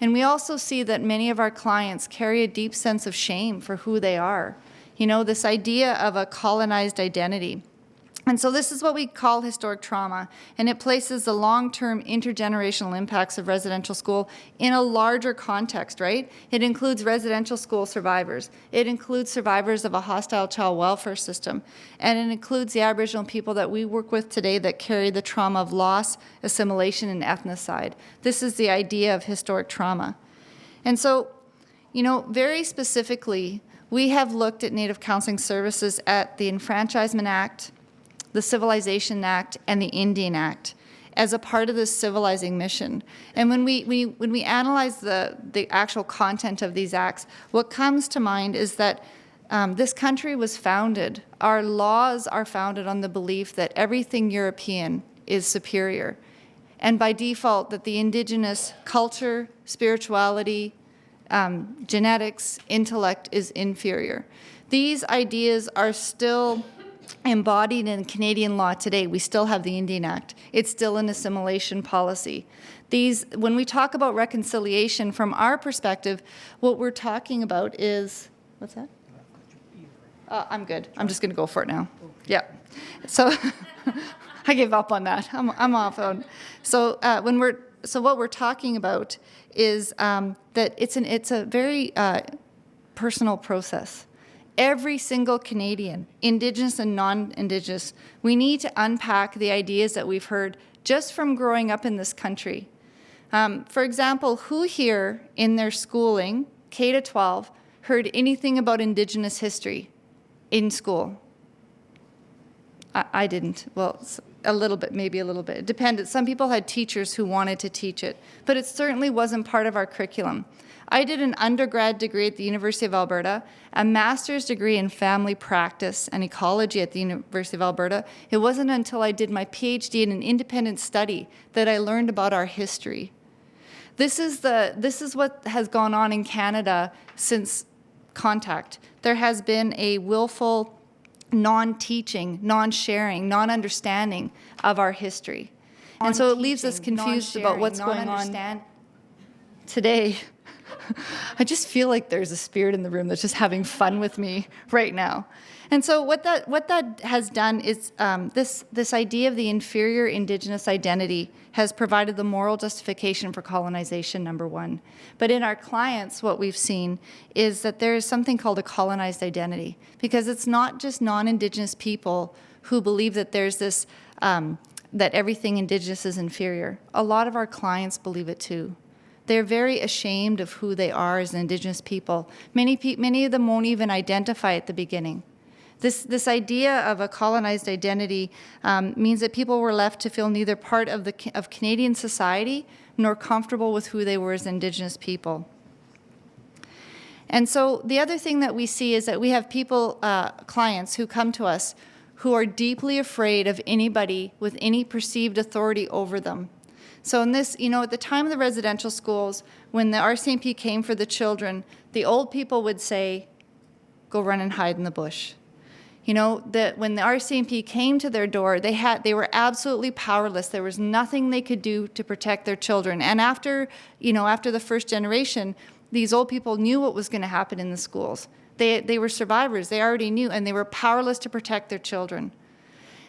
Speaker 2: And we also see that many of our clients carry a deep sense of shame for who they are. You know, this idea of a colonized identity. And so this is what we call historic trauma, and it places the long-term intergenerational impacts of residential school in a larger context, right? It includes residential school survivors. It includes survivors of a hostile child welfare system, and it includes the Aboriginal people that we work with today that carry the trauma of loss, assimilation, and ethnocide. This is the idea of historic trauma. And so, you know, very specifically, we have looked at Native Counseling Services at the Enfranchisement Act, the Civilization Act, and the Indian Act as a part of this civilizing mission. And when we analyze the actual content of these acts, what comes to mind is that this country was founded, our laws are founded on the belief that everything European is superior. And by default, that the Indigenous culture, spirituality, genetics, intellect is inferior. These ideas are still embodied in Canadian law today. We still have the Indian Act. It's still an assimilation policy. When we talk about reconciliation, from our perspective, what we're talking about is, what's that? I'm good. I'm just going to go for it now. Yeah. So I gave up on that. I'm off on. So what we're talking about is that it's a very personal process. Every single Canadian, Indigenous and non-Indigenous, we need to unpack the ideas that we've heard just from growing up in this country. For example, who here in their schooling, K to 12, heard anything about Indigenous history in school? I didn't. Well, a little bit, maybe a little bit. It depended. Some people had teachers who wanted to teach it, but it certainly wasn't part of our curriculum. I did an undergrad degree at the University of Alberta, a master's degree in family practice and ecology at the University of Alberta. It wasn't until I did my PhD in an independent study that I learned about our history. This is what has gone on in Canada since contact. There has been a willful non-teaching, non-sharing, non-understanding of our history. And so it leaves us confused about what's going on today. I just feel like there's a spirit in the room that's just having fun with me right now. And so what that has done is this idea of the inferior Indigenous identity has provided the moral justification for colonization, number one. But in our clients, what we've seen is that there is something called a colonized identity, because it's not just non-Indigenous people who believe that there's this, that everything Indigenous is inferior. A lot of our clients believe it too. They're very ashamed of who they are as Indigenous people. Many of them won't even identify at the beginning. This idea of a colonized identity means that people were left to feel neither part of Canadian society nor comfortable with who they were as Indigenous people. And so the other thing that we see is that we have people, clients who come to us who are deeply afraid of anybody with any perceived authority over them. So in this, at the time of the residential schools, when the RCMP came for the children, the old people would say, go run and hide in the bush. That when the RCMP came to their door, they were absolutely powerless. There was nothing they could do to protect their children. And after the first generation, these old people knew what was going to happen in the schools. They were survivors. They already knew, and they were powerless to protect their children.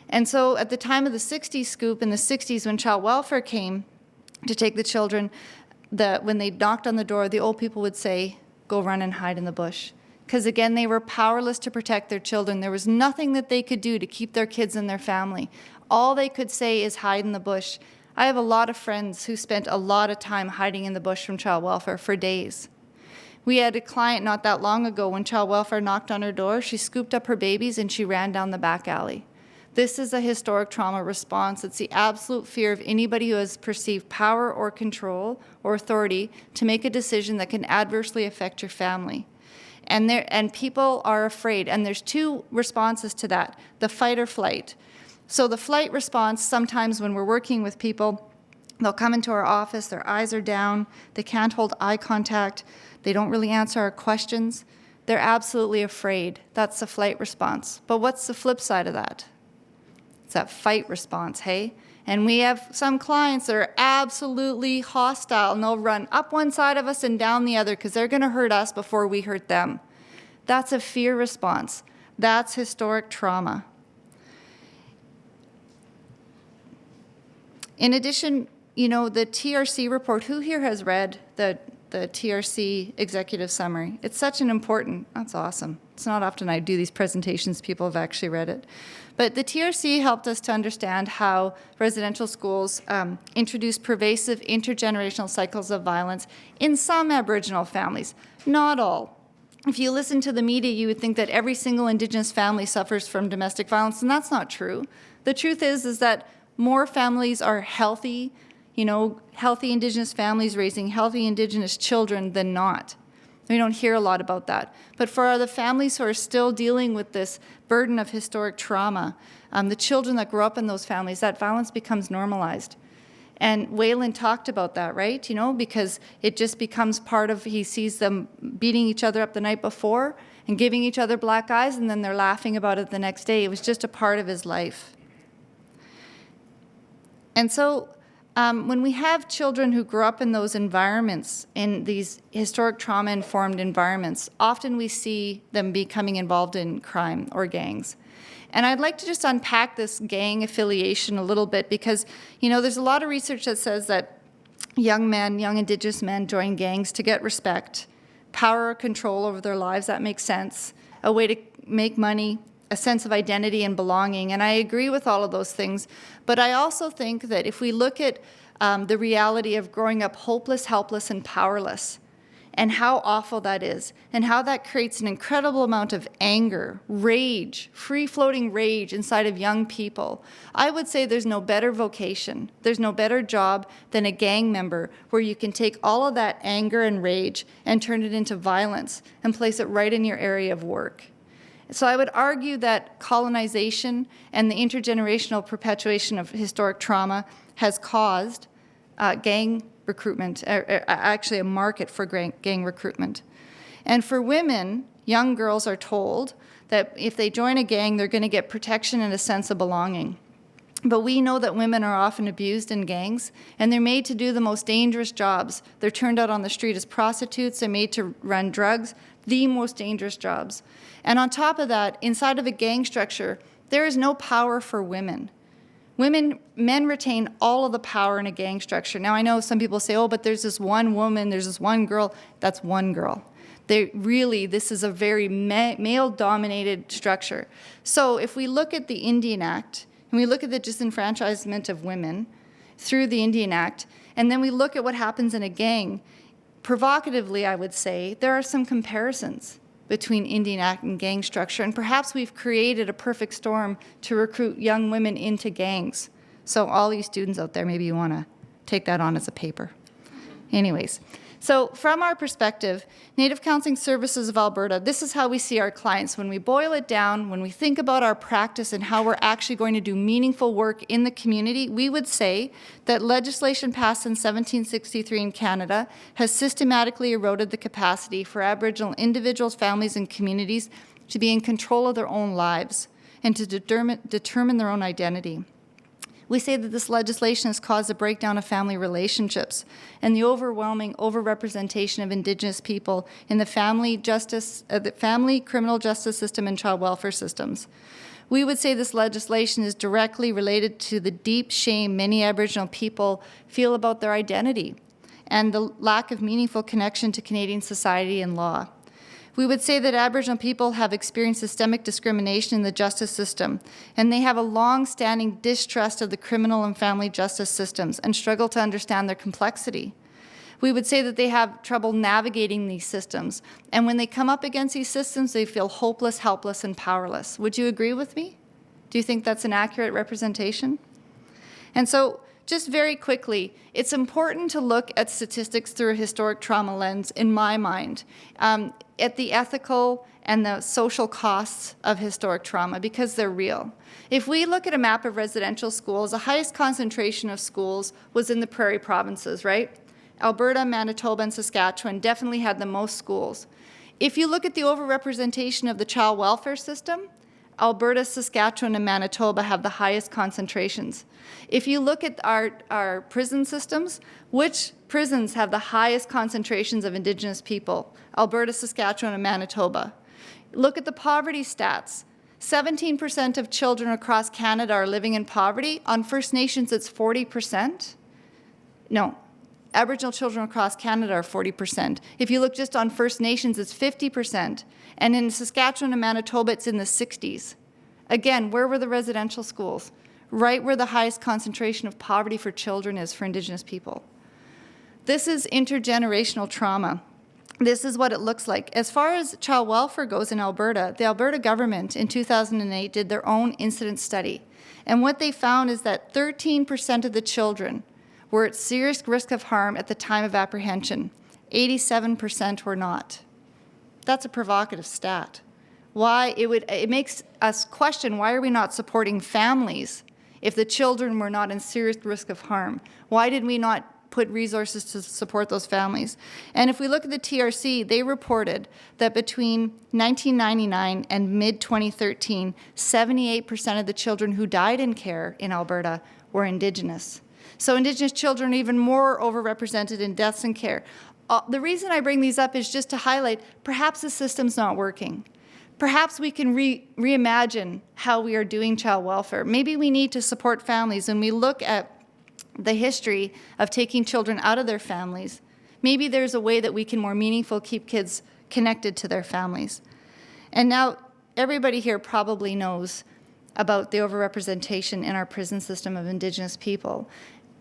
Speaker 2: And so at the time of the 60s scoop, in the 60s when child welfare came to take the children, when they knocked on the door, the old people would say, go run and hide in the bush. Because again, they were powerless to protect their children. There was nothing that they could do to keep their kids and their family. All they could say is hide in the bush. I have a lot of friends who spent a lot of time hiding in the bush from child welfare for days. We had a client not that long ago when child welfare knocked on her door, she scooped up her babies and she ran down the back alley. This is a historic trauma response. It's the absolute fear of anybody who has perceived power or control or authority to make a decision that can adversely affect your family. And people are afraid. And there's two responses to that, the fight or flight. So the flight response, sometimes when we're working with people, they'll come into our office, their eyes are down, they can't hold eye contact, they don't really answer our questions. They're absolutely afraid. That's the flight response. But what's the flip side of that? It's that fight response, hey? And we have some clients that are absolutely hostile, and they'll run up one side of us and down the other because they're going to hurt us before we hurt them. That's a fear response. That's historic trauma. In addition, you know, the TRC report, who here has read the TRC executive summary? It's such an important, that's awesome. It's not often I do these presentations, people have actually read it. But the TRC helped us to understand how residential schools introduce pervasive intergenerational cycles of violence in some Aboriginal families, not all. If you listen to the media, you would think that every single Indigenous family suffers from domestic violence, and that's not true. The truth is that more families are healthy, you know, healthy Indigenous families raising healthy Indigenous children than not. We don't hear a lot about that. But for the families who are still dealing with this burden of historic trauma, the children that grow up in those families, that violence becomes normalized. And Waylon talked about that, right? You know, because it just becomes part of, he sees them beating each other up the night before and giving each other black eyes, and then they're laughing about it the next day. It was just a part of his life. And so when we have children who grow up in those environments, in these historic trauma-informed environments, often we see them becoming involved in crime or gangs. And I'd like to just unpack this gang affiliation a little bit because, you know, there's a lot of research that says that young men, young Indigenous men join gangs to get respect, power or control over their lives, that makes sense, a way to make money, a sense of identity and belonging. And I agree with all of those things. But I also think that if we look at the reality of growing up hopeless, helpless, and powerless, and how awful that is, and how that creates an incredible amount of anger, rage, free-floating rage inside of young people, I would say there's no better vocation, there's no better job than a gang member where you can take all of that anger and rage and turn it into violence and place it right in your area of work. So I would argue that colonization and the intergenerational perpetuation of historic trauma has caused gang recruitment, actually a market for gang recruitment. And for women, young girls are told that if they join a gang, they're going to get protection and a sense of belonging. But we know that women are often abused in gangs, and they're made to do the most dangerous jobs. They're turned out on the street as prostitutes, they're made to run drugs, the most dangerous jobs. And on top of that, inside of a gang structure, there is no power for women. Men retain all of the power in a gang structure. Now, I know some people say, oh, but there's this one woman, there's this one girl. That's one girl. This is a very male-dominated structure. So if we look at the Indian Act, and we look at the disenfranchisement of women through the Indian Act, and then we look at what happens in a gang, provocatively, I would say, there are some comparisons between Indian Act and gang structure, and perhaps we've created a perfect storm to recruit young women into gangs. So all you students out there, maybe you want to take that on as a paper. Anyways, so from our perspective, Native Counseling Services of Alberta, this is how we see our clients. When we boil it down, when we think about our practice and how we're actually going to do meaningful work in the community, we would say that legislation passed in 1763 in Canada has systematically eroded the capacity for Aboriginal individuals, families, and communities to be in control of their own lives and to determine their own identity. We say that this legislation has caused a breakdown of family relationships and the overwhelming overrepresentation of Indigenous people in the family criminal justice system and child welfare systems. We would say this legislation is directly related to the deep shame many Aboriginal people feel about their identity and the lack of meaningful connection to Canadian society and law. We would say that Aboriginal people have experienced systemic discrimination in the justice system, and they have a long-standing distrust of the criminal and family justice systems and struggle to understand their complexity. We would say that they have trouble navigating these systems, and when they come up against these systems, they feel hopeless, helpless, and powerless. Would you agree with me? Do you think that's an accurate representation? And so, just very quickly, it's important to look at statistics through a historic trauma lens, in my mind, at the ethical and the social costs of historic trauma, because they're real. If we look at a map of residential schools, the highest concentration of schools was in the prairie provinces, right? Alberta, Manitoba, and Saskatchewan definitely had the most schools. If you look at the overrepresentation of the child welfare system, Alberta, Saskatchewan, and Manitoba have the highest concentrations. If you look at our prison systems, which prisons have the highest concentrations of Indigenous people? Alberta, Saskatchewan, and Manitoba. Look at the poverty stats. 17% of children across Canada are living in poverty. On First Nations, it's 40%. No, Aboriginal children across Canada are 40%. If you look just on First Nations, it's 50%. And in Saskatchewan and Manitoba, it's in the 60s. Again, where were the residential schools? Right where the highest concentration of poverty for children is for Indigenous people. This is intergenerational trauma. This is what it looks like. As far as child welfare goes in Alberta, the Alberta government in 2008 did their own incident study. And what they found is that 13% of the children were at serious risk of harm at the time of apprehension. 87% were not. That's a provocative stat. It makes us question, why are we not supporting families if the children were not in serious risk of harm? Why did we not put resources to support those families? And if we look at the TRC, they reported that between 1999 and mid-2013, 78% of the children who died in care in Alberta were Indigenous. So Indigenous children are even more overrepresented in deaths in care. The reason I bring these up is just to highlight, perhaps the system's not working. Perhaps we can reimagine how we are doing child welfare. Maybe we need to support families, and we look at the history of taking children out of their families. Maybe there's a way that we can more meaningful keep kids connected to their families. And now everybody here probably knows about the overrepresentation in our prison system of Indigenous people.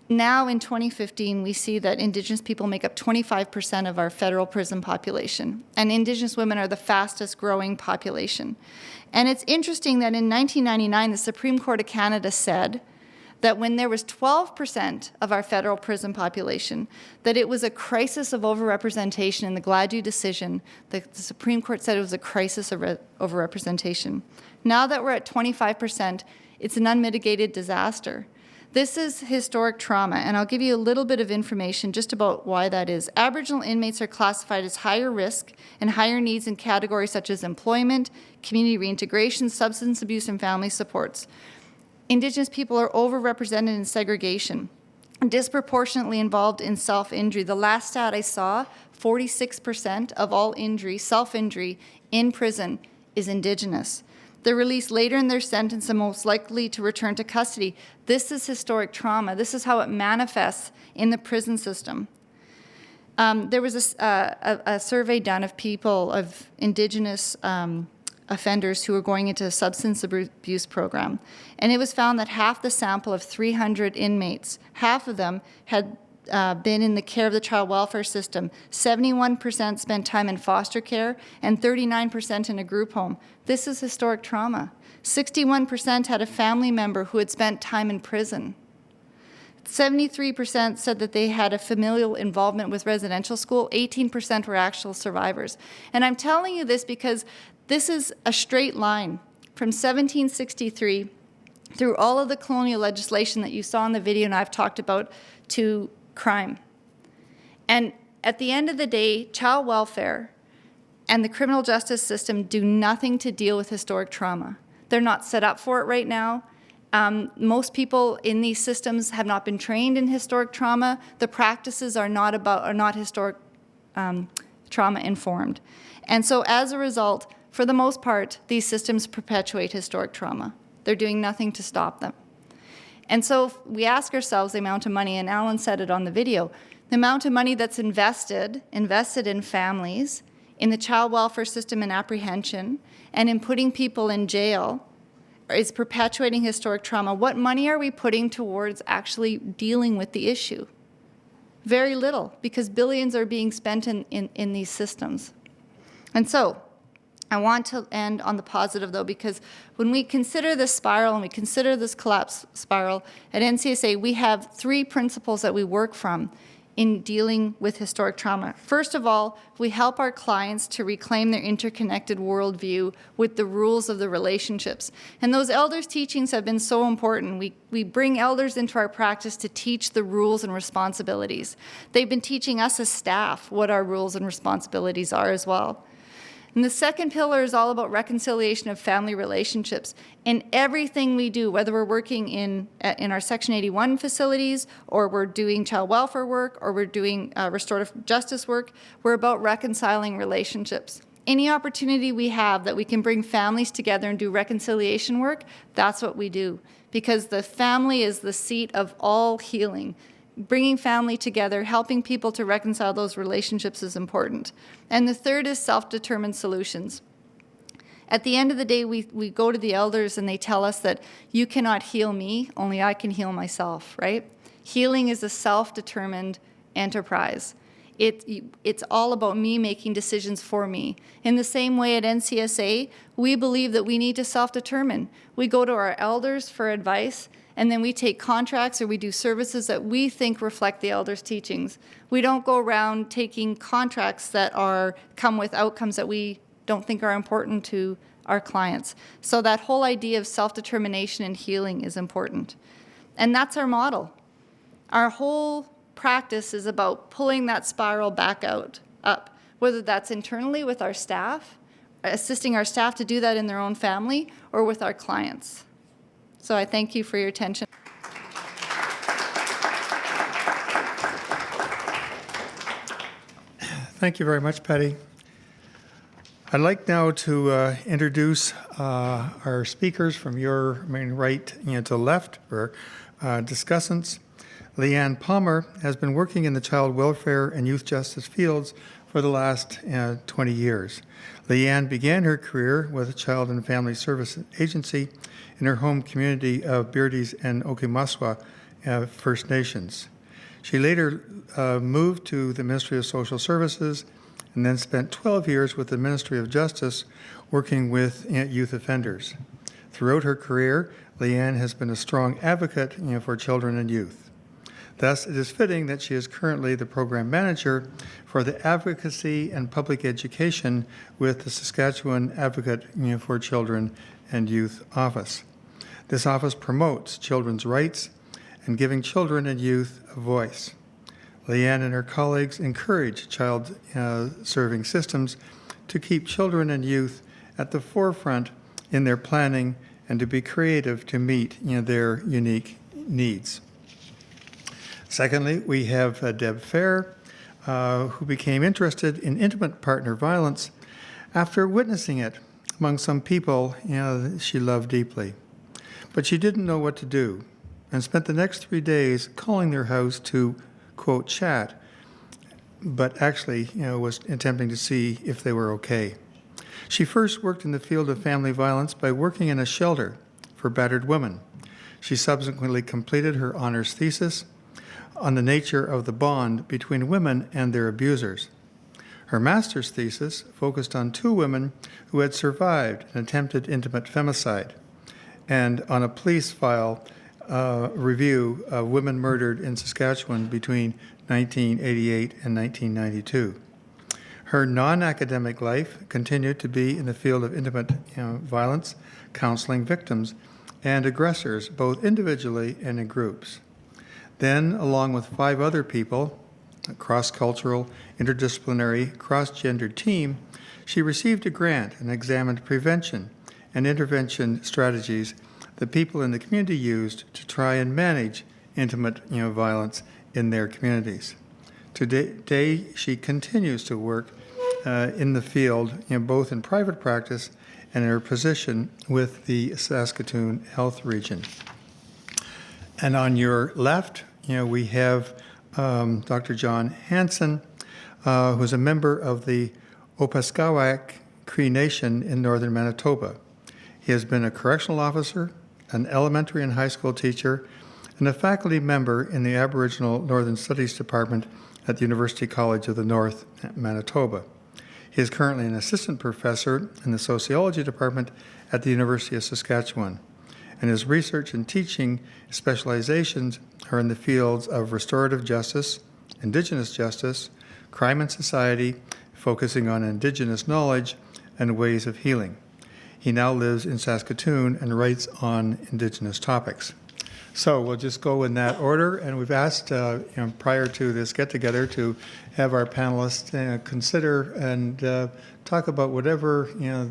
Speaker 2: Now in 2015, we see that Indigenous people make up 25% of our federal prison population, and Indigenous women are the fastest growing population. And it's interesting that in 1999, the Supreme Court of Canada said that when there was 12% of our federal prison population, that it was a crisis of overrepresentation. In the Gladue decision, the Supreme Court said it was a crisis of overrepresentation. Now that we're at 25%, it's an unmitigated disaster. This is historic trauma, and I'll give you a little bit of information just about why that is. Aboriginal inmates are classified as higher risk and higher needs in categories such as employment, community reintegration, substance abuse, and family supports. Indigenous people are overrepresented in segregation, disproportionately involved in self-injury. The last stat I saw, 46% of all injury, self-injury in prison is Indigenous. They're released later in their sentence and most likely to return to custody. This is historic trauma. This is how it manifests in the prison system. There was a survey done of people, of Indigenous offenders who were going into a substance abuse program. And it was found that half the sample of 300 inmates, half of them had been in the care of the child welfare system. 71% spent time in foster care and 39% in a group home. This is historic trauma. 61% had a family member who had spent time in prison. 73% said that they had a familial involvement with residential school. 18% were actual survivors. And I'm telling you this because this is a straight line from 1763 through all of the colonial legislation that you saw in the video and I've talked about to crime. And at the end of the day, child welfare and the criminal justice system do nothing to deal with historic trauma. They're not set up for it right now. Most people in these systems have not been trained in historic trauma. The practices are not historic trauma informed. And so as a result, for the most part, these systems perpetuate historic trauma. They're doing nothing to stop them. And so we ask ourselves the amount of money, and Alan said it on the video, the amount of money that's invested in families, in the child welfare system and apprehension, and in putting people in jail is perpetuating historic trauma. What money are we putting towards actually dealing with the issue? Very little, because billions are being spent in these systems. And so I want to end on the positive, though, because when we consider this spiral and we consider this collapse spiral, at NCSA, we have 3 principles that we work from in dealing with historic trauma. First of all, we help our clients to reclaim their interconnected worldview with the rules of the relationships. And those elders' teachings have been so important. We bring elders into our practice to teach the rules and responsibilities. They've been teaching us as staff what our rules and responsibilities are as well. And the second pillar is all about reconciliation of family relationships. In everything we do, whether we're working in our Section 81 facilities, or we're doing child welfare work, or we're doing restorative justice work, we're about reconciling relationships. Any opportunity we have that we can bring families together and do reconciliation work, that's what we do. Because the family is the seat of all healing. Bringing family together, helping people to reconcile those relationships is important. And the third is self-determined solutions. At the end of the day, we go to the elders and they tell us that you cannot heal me, only I can heal myself, right? Healing is a self-determined enterprise. It's all about me making decisions for me. In the same way at NCSA, we believe that we need to self-determine. We go to our elders for advice, and then we take contracts or we do services that we think reflect the elders' teachings. We don't go around taking contracts that come with outcomes that we don't think are important to our clients. So that whole idea of self-determination and healing is important. And that's our model. Our whole practice is about pulling that spiral back up, whether that's internally with our staff, assisting our staff to do that in their own family, or with our clients. So I thank you for your attention.
Speaker 1: Thank you very much, Patty. I'd like now to introduce our speakers from your right to left, or discussants. Leanne Palmer has been working in the child welfare and youth justice fields for the last 20 years. Leanne began her career with a Child and Family Service Agency in her home community of Beardy's and Okimeswa First Nations. She later moved to the Ministry of Social Services and then spent 12 years with the Ministry of Justice working with youth offenders. Throughout her career, Leanne has been a strong advocate for children and youth. Thus, it is fitting that she is currently the program manager for the Advocacy and Public Education with the Saskatchewan Advocate for Children and Youth Office. This office promotes children's rights and giving children and youth a voice. Leanne and her colleagues encourage child-serving systems to keep children and youth at the forefront in their planning and to be creative to meet their unique needs. Secondly, we have Deb Fair, who became interested in intimate partner violence after witnessing it among some people she loved deeply. But she didn't know what to do and spent the next 3 days calling their house to, quote, chat, but actually was attempting to see if they were okay. She first worked in the field of family violence by working in a shelter for battered women. She subsequently completed her honors thesis on the nature of the bond between women and their abusers. Her master's thesis focused on 2 women who had survived an attempted intimate femicide and on a police file review of women murdered in Saskatchewan between 1988 and 1992. Her non-academic life continued to be in the field of intimate violence, counseling victims and aggressors, both individually and in groups. Then, along with 5 other people, a cross-cultural, interdisciplinary, cross-gendered team, she received a grant and examined prevention and intervention strategies that people in the community used to try and manage intimate violence in their communities. Today, she continues to work in the field, both in private practice and in her position with the Saskatoon Health Region. And on your left, we have Dr. John Hansen, who's a member of the Opaskwayak Cree Nation in northern Manitoba. He has been a correctional officer, an elementary and high school teacher, and a faculty member in the Aboriginal Northern Studies Department at the University College of the North, Manitoba. He is currently an assistant professor in the Sociology Department at the University of Saskatchewan, and his research and teaching specializations are in the fields of restorative justice, Indigenous justice, crime and society, focusing on Indigenous knowledge and ways of healing. He now lives in Saskatoon and writes on Indigenous topics. So we'll just go in that order, and we've asked prior to this get-together to have our panelists consider and talk about whatever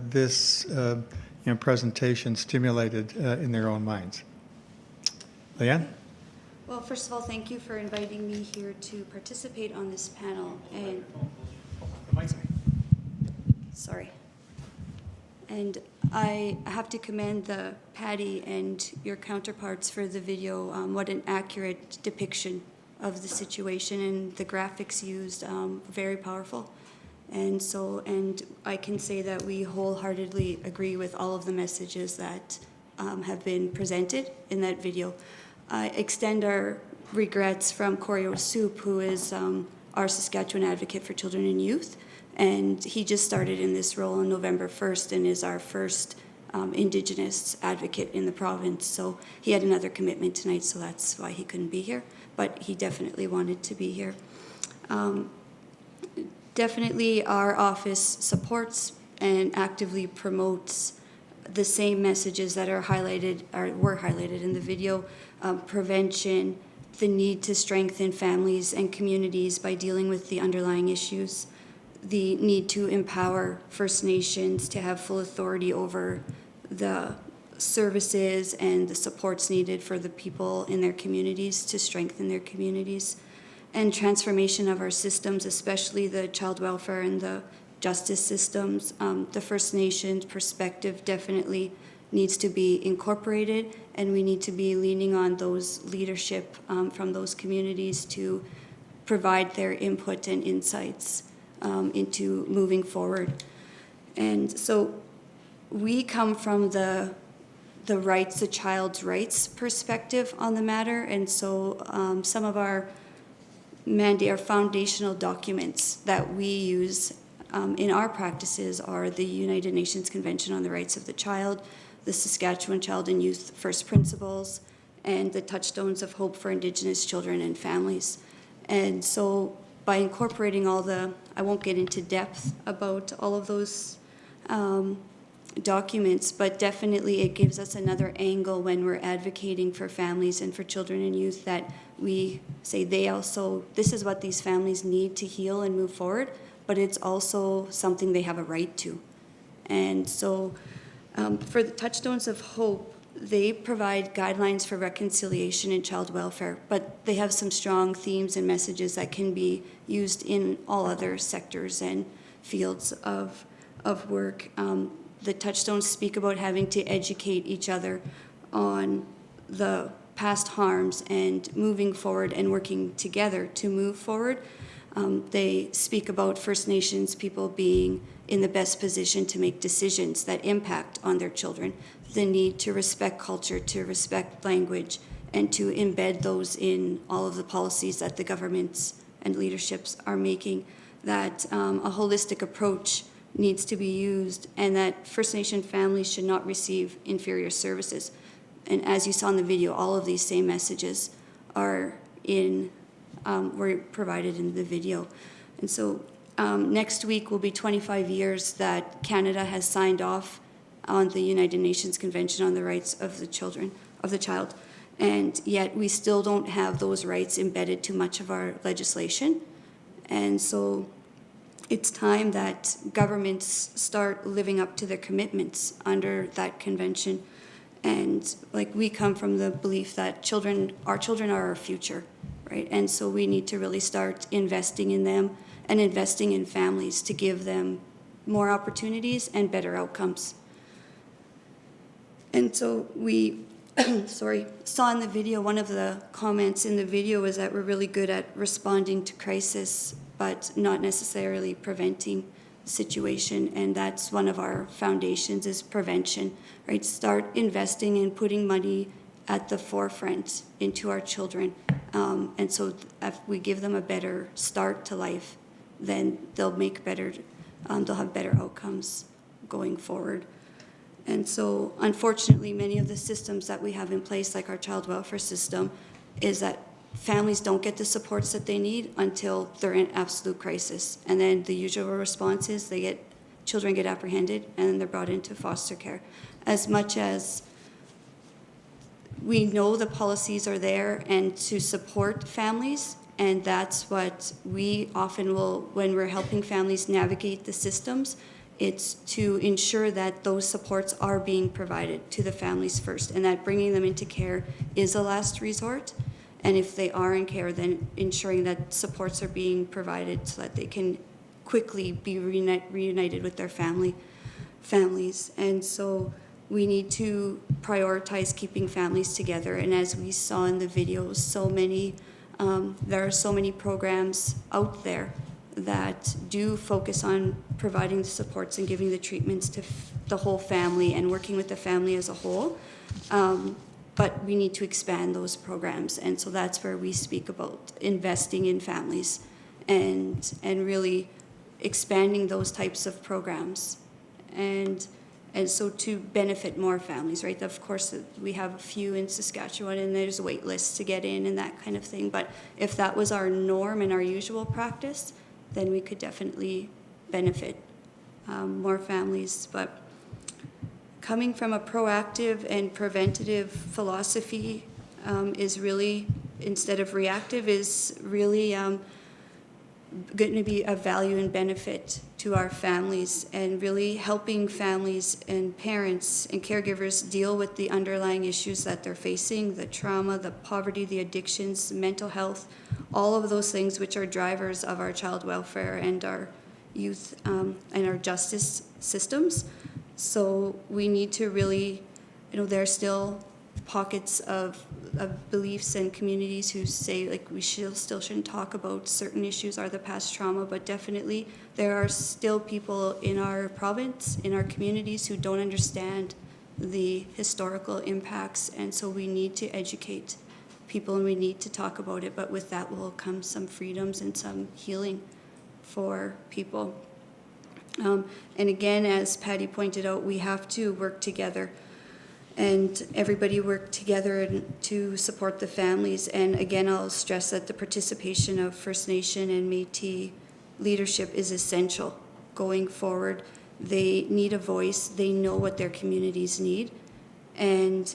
Speaker 1: this presentation stimulated in their own minds. Leanne?
Speaker 22: Well, first of all, thank you for inviting me here to participate on this panel. And sorry. And I have to commend Patty and your counterparts for the video. What an accurate depiction of the situation, and the graphics used, very powerful. And I can say that we wholeheartedly agree with all of the messages that have been presented in that video. I extend our regrets from Corey Soup, who is our Saskatchewan advocate for children and youth. And he just started in this role on November 1st and is our first Indigenous advocate in the province. So he had another commitment tonight, so that's why he couldn't be here. But he definitely wanted to be here. Definitely our office supports and actively promotes the same messages that are highlighted or were highlighted in the video. Prevention, the need to strengthen families and communities by dealing with the underlying issues, the need to empower First Nations to have full authority over the services and the supports needed for the people in their communities to strengthen their communities, and transformation of our systems, especially the child welfare and the justice systems. The First Nations perspective definitely needs to be incorporated, and we need to be leaning on those leadership from those communities to provide their input and insights into moving forward. And so we come from the rights, the child's rights perspective on the matter, and so some of our foundational documents that we use in our practices are the United Nations Convention on the Rights of the Child, the Saskatchewan Child and Youth First Principles, and the Touchstones of Hope for Indigenous Children and Families. And so by incorporating I won't get into depth about all of those documents, but definitely it gives us another angle when we're advocating for families and for children and youth, that we say this is what these families need to heal and move forward, but it's also something they have a right to. And so for the Touchstones of Hope, they provide guidelines for reconciliation and child welfare, but they have some strong themes and messages that can be used in all other sectors and fields of work. The Touchstones speak about having to educate each other on the past harms and moving forward and working together to move forward. They speak about First Nations people being in the best position to make decisions that impact on their children, the need to respect culture, to respect language, and to embed those in all of the policies that the governments and leaderships are making, that a holistic approach needs to be used, and that First Nation families should not receive inferior services. And as you saw in the video, all of these same messages were provided in the video. And so next week will be 25 years that Canada has signed off on the United Nations Convention on the Rights of the Child. And yet we still don't have those rights embedded to much of our legislation. And so it's time that governments start living up to their commitments under that convention. And we come from the belief that our children are our future, right? And so we need to really start investing in them and investing in families to give them more opportunities and better outcomes. And so we saw in the video, one of the comments in the video is that we're really good at responding to crisis, but not necessarily preventing the situation. And that's one of our foundations, is prevention, right? Start investing and putting money at the forefront into our children. And so if we give them a better start to life, then they'll have better outcomes going forward. And so unfortunately, many of the systems that we have in place, like our child welfare system, is that families don't get the supports that they need until they're in absolute crisis. And then the usual response is children get apprehended and then they're brought into foster care. As much as we know the policies are there and to support families, and that's what we often will, when we're helping families navigate the systems, it's to ensure that those supports are being provided to the families first, and that bringing them into care is a last resort. And if they are in care, then ensuring that supports are being provided so that they can quickly be reunited with their families. And so we need to prioritize keeping families together. And as we saw in the videos, there are so many programs out there that do focus on providing the supports and giving the treatments to the whole family and working with the family as a whole. But we need to expand those programs. And so that's where we speak about investing in families and really expanding those types of programs. And so to benefit more families, right? Of course, we have a few in Saskatchewan and there's wait lists to get in and that kind of thing. But if that was our norm and our usual practice, then we could definitely benefit more families. But coming from a proactive and preventative philosophy is really, instead of reactive, is really going to be of value and benefit to our families, and really helping families and parents and caregivers deal with the underlying issues that they're facing, the trauma, the poverty, the addictions, mental health, all of those things which are drivers of our child welfare and our youth and our justice systems. So we need to really, there are still pockets of beliefs and communities who say like we still shouldn't talk about certain issues or the past trauma, but definitely there are still people in our province, in our communities, who don't understand the historical impacts, and so we need to educate people and we need to talk about it, but with that will come some freedoms and some healing for people. And again, as Patty pointed out, we have to work together and everybody work together to support the families. And again, I'll stress that the participation of First Nation and Métis leadership is essential going forward. They need a voice. They know what their communities need. And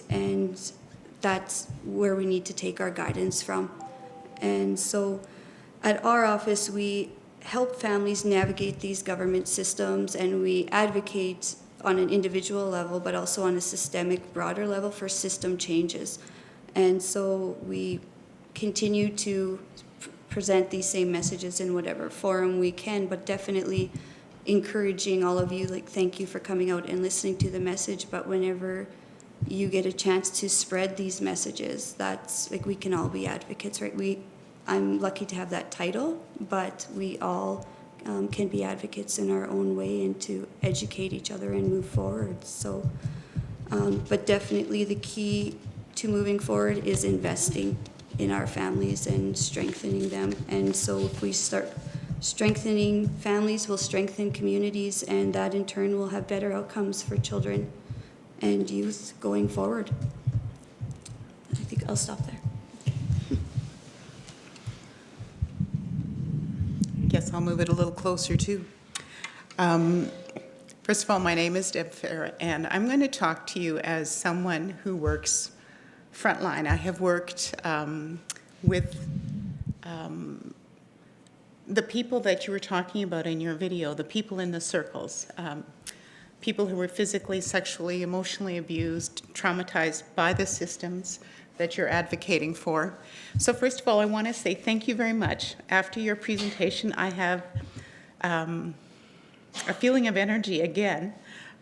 Speaker 22: that's where we need to take our guidance from. And so at our office, we help families navigate these government systems, and we advocate on an individual level, but also on a systemic, broader level for system changes. And so we continue to present these same messages in whatever forum we can, but definitely encouraging all of you, like, thank you for coming out and listening to the message, but whenever you get a chance to spread these messages, that's, like, we can all be advocates, right? I'm lucky to have that title, but we all can be advocates in our own way and to educate each other and move forward. So, but definitely the key to moving forward is investing in our families and strengthening them. And so if we start strengthening families, we'll strengthen communities, and that in turn will have better outcomes for children and youth going forward. I think I'll stop there.
Speaker 6: Guess I'll move it a little closer too. First of all, my name is Deb Farah, and I'm going to talk to you as someone who works frontline. I have worked with the people that you were talking about in your video, the people in the circles, people who were physically, sexually, emotionally abused, traumatized by the systems that you're advocating for. So first of all, I want to say thank you very much. After your presentation, I have a feeling of energy again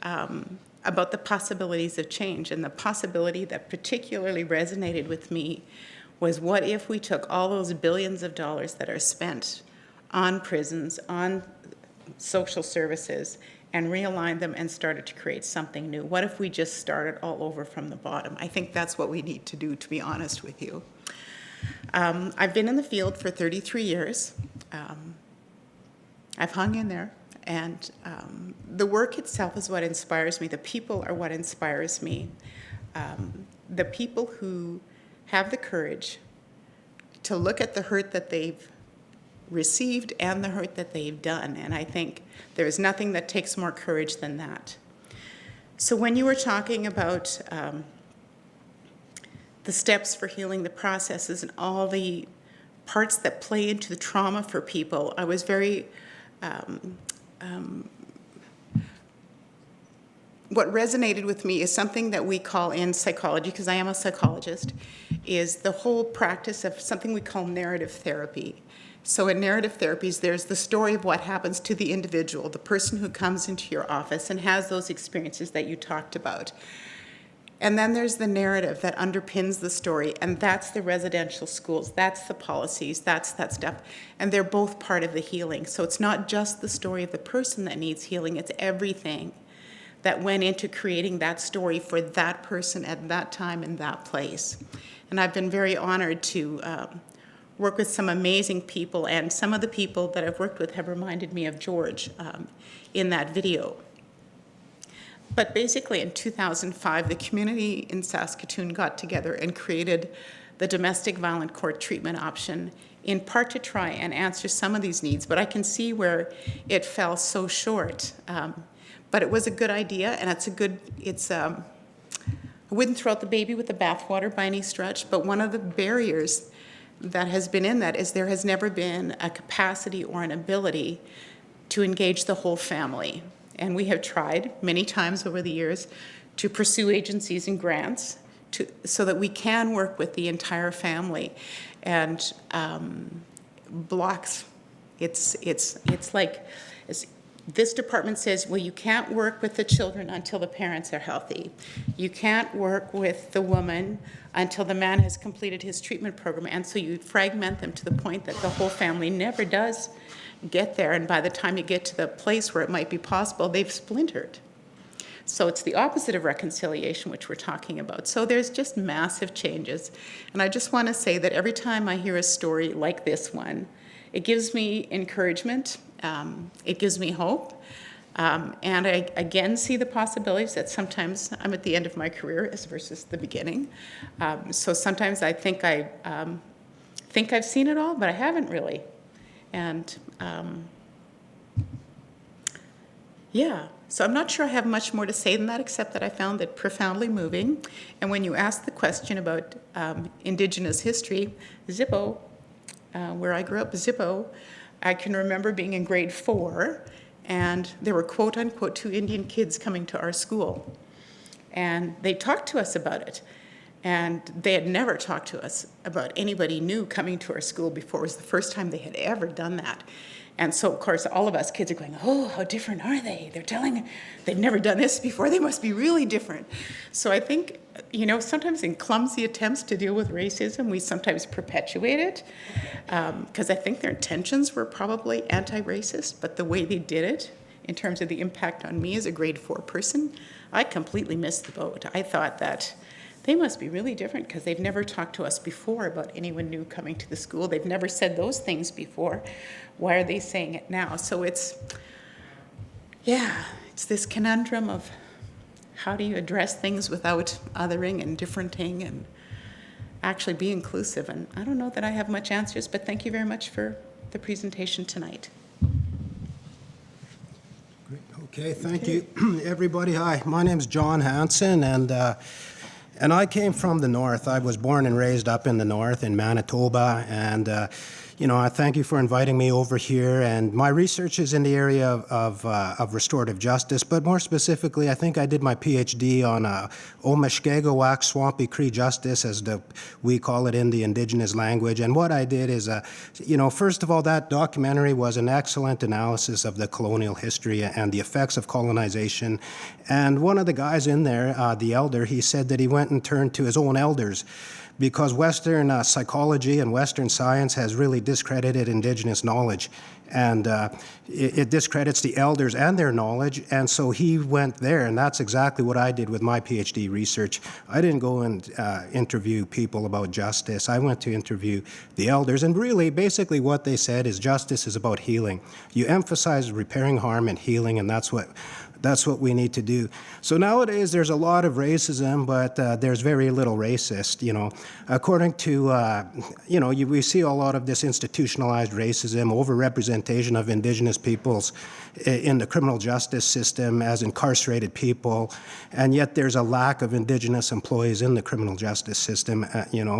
Speaker 6: about the possibilities of change. And the possibility that particularly resonated with me was, what if we took all those billions of dollars that are spent on prisons, on social services, and realigned them and started to create something new? What if we just started all over from the bottom? I think that's what we need to do, to be honest with you. I've been in the field for 33 years. I've hung in there, and the work itself is what inspires me. The people are what inspires me. The people who have the courage to look at the hurt that they've received and the hurt that they've done. And I think there's nothing that takes more courage than that. So when you were talking about the steps for healing, the processes, and all the parts that play into the trauma for people, I was very, what resonated with me is something that we call in psychology, because I am a psychologist, is the whole practice of something we call narrative therapy. So in narrative therapies, there's the story of what happens to the individual, the person who comes into your office and has those experiences that you talked about. And then there's the narrative that underpins the story, and that's the residential schools, that's the policies, that's that stuff. And they're both part of the healing. So it's not just the story of the person that needs healing, it's everything that went into creating that story for that person at that time in that place. And I've been very honored to work with some amazing people, and some of the people that I've worked with have reminded me of George in that video. But basically in 2005, the community in Saskatoon got together and created the domestic violent court treatment option, in part to try and answer some of these needs. But I can see where it fell so short. But it was a good idea, and I wouldn't throw out the baby with the bathwater by any stretch, but one of the barriers that has been in that is there has never been a capacity or an ability to engage the whole family. And we have tried many times over the years to pursue agencies and grants so that we can work with the entire family. And blocks, it's like, this department says, well, you can't work with the children until the parents are healthy. You can't work with the woman until the man has completed his treatment program. And so you fragment them to the point that the whole family never does get there. And by the time you get to the place where it might be possible, they've splintered. So it's the opposite of reconciliation, which we're talking about. So there's just massive changes. And I just want to say that every time I hear a story like this one, it gives me encouragement. It gives me hope. And I again see the possibilities that sometimes I'm at the end of my career as versus the beginning. So sometimes I think I've seen it all, but I haven't really. And yeah, so I'm not sure I have much more to say than that, except that I found it profoundly moving. And when you asked the question about Indigenous history, Zippo, where I grew up, Zippo, I can remember being in grade 4, and there were quote unquote 2 Indian kids coming to our school. And they talked to us about it. And they had never talked to us about anybody new coming to our school before. It was the first time they had ever done that. And so, of course, all of us kids are going, oh, how different are they? They're telling, they've never done this before. They must be really different. So I think, sometimes in clumsy attempts to deal with racism, we sometimes perpetuate it. Because I think their intentions were probably anti-racist, but the way they did it, in terms of the impact on me as a grade 4 person, I completely missed the boat. I thought that they must be really different because they've never talked to us before about anyone new coming to the school. They've never said those things before. Why are they saying it now? So it's this conundrum of how do you address things without othering and differenting and actually be inclusive. And I don't know that I have much answers, but thank you very much for the presentation tonight.
Speaker 14: Okay, thank you, everybody. Hi, my name's John Hansen, and I came from the north. I was born and raised up in the north in Manitoba, and I thank you for inviting me over here. And my research is in the area of restorative justice, but more specifically, I think I did my PhD on Omishkegowak Swampy Cree justice, as we call it in the Indigenous language. And what I did is, first of all, that documentary was an excellent analysis of the colonial history and the effects of colonization. And one of the guys in there, the elder, he said that he went and turned to his own elders, because Western psychology and Western science has really discredited Indigenous knowledge. And it discredits the elders and their knowledge, and so he went there, and that's exactly what I did with my PhD research. I didn't go and interview people about justice. I went to interview the elders, and really, basically what they said is justice is about healing. You emphasize repairing harm and healing, and that's what we need to do. So nowadays, there's a lot of racism, but there's very little racist, According to, we see a lot of this institutionalized racism, overrepresentation of Indigenous peoples in the criminal justice system as incarcerated people, and yet there's a lack of Indigenous employees in the criminal justice system,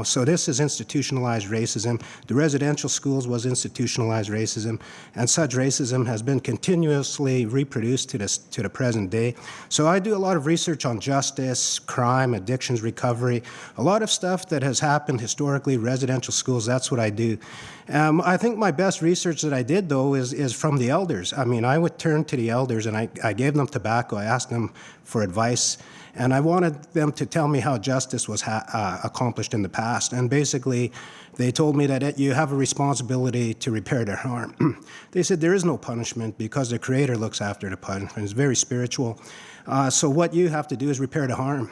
Speaker 14: So this is institutionalized racism. The residential schools was institutionalized racism, and such racism has been continuously reproduced to the present day. So I do a lot of research on justice, crime, addictions recovery, a lot of stuff that has happened historically, residential schools, that's what I do. I think my best research that I did, though, is from the elders. I mean, I would turn to the elders and I gave them tobacco, I asked them for advice, and I wanted them to tell me how justice was accomplished in the past. And basically, they told me that you have a responsibility to repair their harm. They said there is no punishment because the Creator looks after the punishment. It's very spiritual. So what you have to do is repair the harm.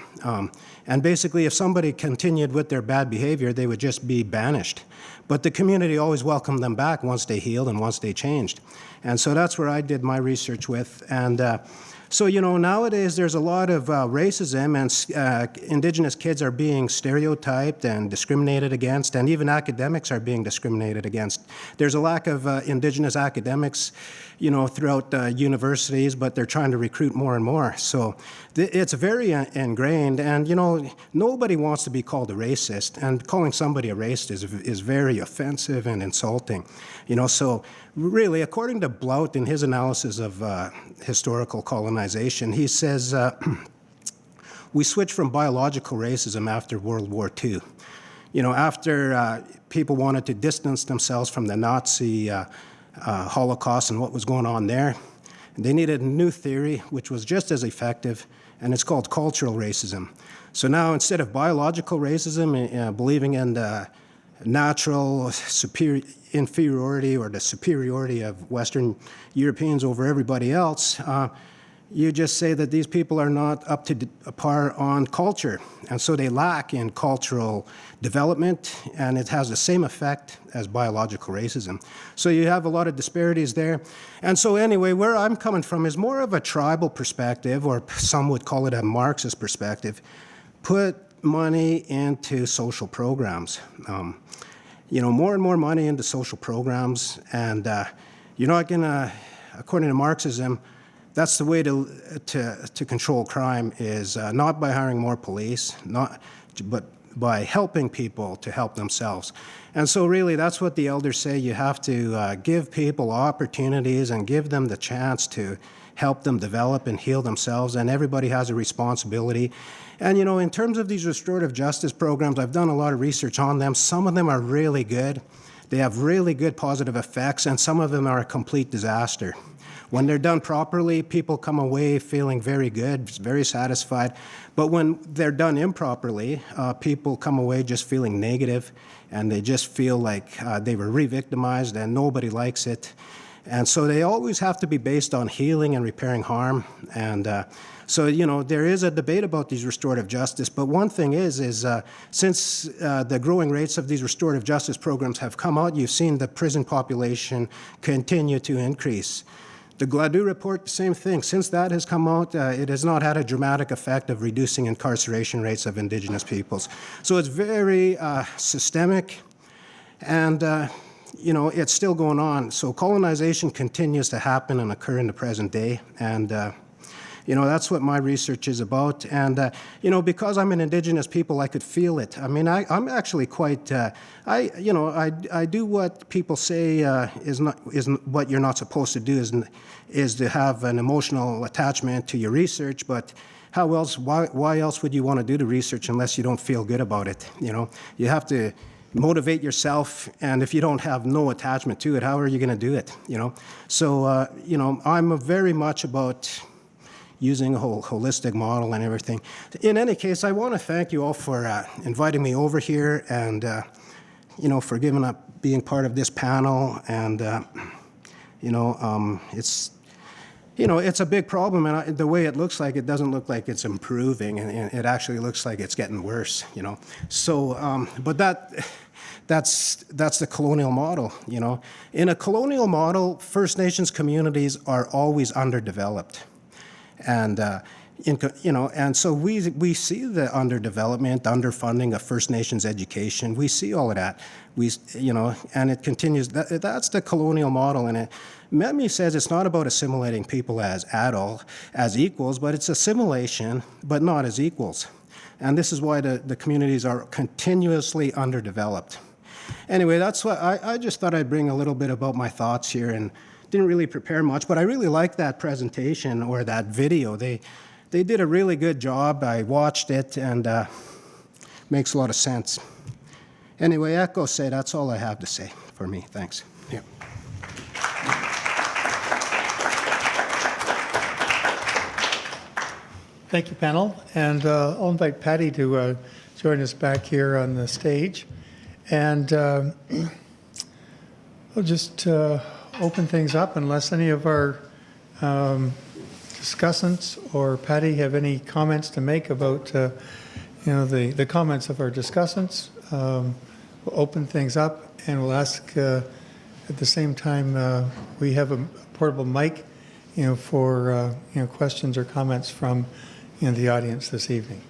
Speaker 14: And basically, if somebody continued with their bad behavior, they would just be banished. But the community always welcomed them back once they healed and once they changed. And so that's where I did my research with. And so, you know, nowadays there's a lot of racism, and Indigenous kids are being stereotyped and discriminated against, and even academics are being discriminated against. There's a lack of Indigenous academics, you know, throughout universities, but they're trying to recruit more and more. So it's very ingrained, and, you know, nobody wants to be called a racist, and calling somebody a racist is very offensive and insulting, you know. So really, according to Blount in his analysis of historical colonization, he says, we switched from biological racism after World War II. You know, after people wanted to distance themselves from the Nazi Holocaust and what was going on there, they needed a new theory which was just as effective, and it's called cultural racism. So now, instead of biological racism, believing in the natural inferiority or the superiority of Western Europeans over everybody else, you just say that these people are not up to par on culture. And so they lack in cultural development, and it has the same effect as biological racism. So you have a lot of disparities there. And so anyway, where I'm coming from is more of a tribal perspective, or some would call it a Marxist perspective. Put money into social programs. You know, more and more money into social programs, and you're not gonna, according to Marxism, that's the way to control crime, is not by hiring more police, but by helping people to help themselves. And so really, that's what the elders say. You have to give people opportunities and give them the chance to help them develop and heal themselves, and everybody has a responsibility. And, you know, in terms of these restorative justice programs, I've done a lot of research on them. Some of them are really good. They have really good positive effects, and some of them are a complete disaster. When they're done properly, people come away feeling very good, very satisfied. But when they're done improperly, people come away just feeling negative, and they just feel like they were re-victimized and nobody likes it. And so they always have to be based on healing and repairing harm. And so, you know, there is a debate about these restorative justice, but one thing is since the growing rates of these restorative justice programs have come out, you've seen the prison population continue to increase. The Gladue report, the same thing. Since that has come out, it has not had a dramatic effect of reducing incarceration rates of Indigenous peoples. So it's very systemic, and you know, it's still going on. So colonization continues to happen and occur in the present day, and you know, that's what my research is about. And, you know, because I'm an Indigenous people, I could feel it. I mean, I'm actually quite, I do what people say is what you're not supposed to do, is to have an emotional attachment to your research, but how else, why else would you want to do the research unless you don't feel good about it, you know? You have to motivate yourself, and if you don't have no attachment to it, how are you going to do it, you know? So, you know, I'm very much about using a whole holistic model and everything. In any case, I want to thank you all for inviting me over here, and you know, for giving up being part of this panel. And you know, it's, you know, it's a big problem, and the way it looks like, it doesn't look like it's improving, and it actually looks like it's getting worse, you know. So, but that's the colonial model, you know. In a colonial model, First Nations communities are always underdeveloped. And, you know, and so we see the underdevelopment, underfunding of First Nations education. We see all of that. You know, and it continues. That's the colonial model. And Memi says it's not about assimilating people as equals, but it's assimilation, but not as equals. And this is why the communities are continuously underdeveloped. Anyway, that's what I just thought I'd bring a little bit about my thoughts here and didn't really prepare much, but I really liked that presentation or that video. They did a really good job. I watched it, and makes a lot of sense. Anyway, Echo say that's all I have to say for me. Thanks. Yeah.
Speaker 1: Thank you, panel. And I'll invite Patty to join us back here on the stage. And we'll just open things up unless any of our discussants or Patty have any comments to make about the comments of our discussants. We'll open things up and we'll ask at the same time we have a portable mic for questions or comments from the audience this evening.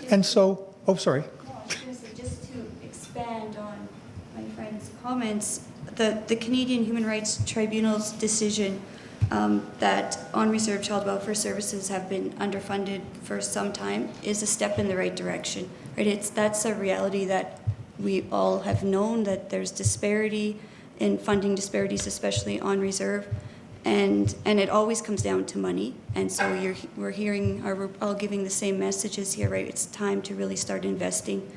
Speaker 1: And so, oh, sorry.
Speaker 22: No, I was going to say, just to expand on my friend's comments, the Canadian Human Rights Tribunal's decision that on-reserve child welfare services have been underfunded for some time is a step in the right direction. Right? That's a reality that we all have known, that there's disparity in funding disparities, especially on reserve, and it always comes down to money. And so we're hearing, or we're all giving the same messages here, right? It's time to really start investing.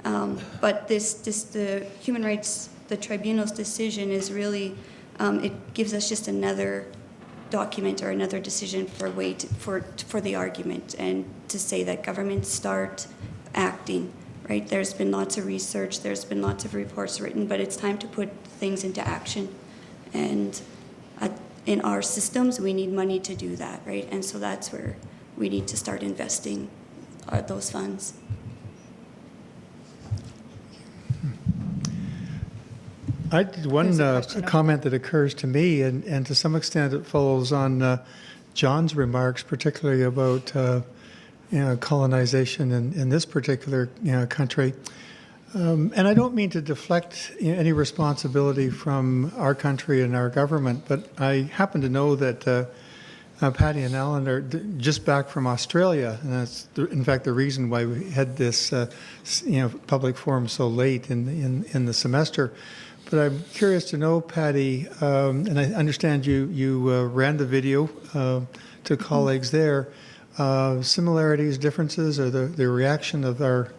Speaker 22: But the human rights, the tribunal's decision is really, it gives us just another document or another decision for the argument, and to say that governments start acting. Right? There's been lots of research, there's been lots of reports written, but it's time to put things into action. And in our systems, we need money to do that, right? And so that's where we need to start investing those funds.
Speaker 1: I did one comment that occurs to me, and to some extent it follows on John's remarks, particularly about colonization in this particular country. And I don't mean to deflect any responsibility from our country and our government, but I happen to know that Patty and Alan are just back from Australia, and that's in fact the reason why we had this public forum so late in the semester. But I'm curious to know, Patty, and I understand you ran the video to colleagues there. Similarities, differences, or the reaction of our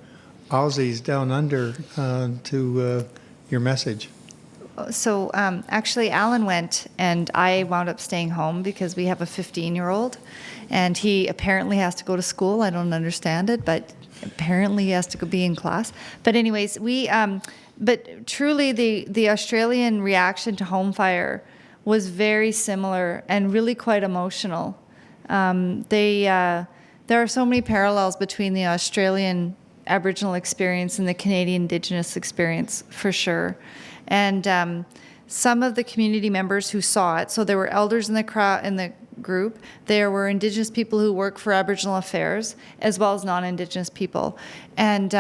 Speaker 1: Aussies down under to your message?
Speaker 2: So actually, Alan went, and I wound up staying home because we have a 15-year-old, and he apparently has to go to school. I don't understand it, but apparently he has to go be in class. But anyways, but truly the Australian reaction to home fire was very similar and really quite emotional. There are so many parallels between the Australian Aboriginal experience and the Canadian Indigenous experience, for sure. And some of the community members who saw it, so there were elders in the group, there were Indigenous people who work for Aboriginal affairs, as well as non-Indigenous people. And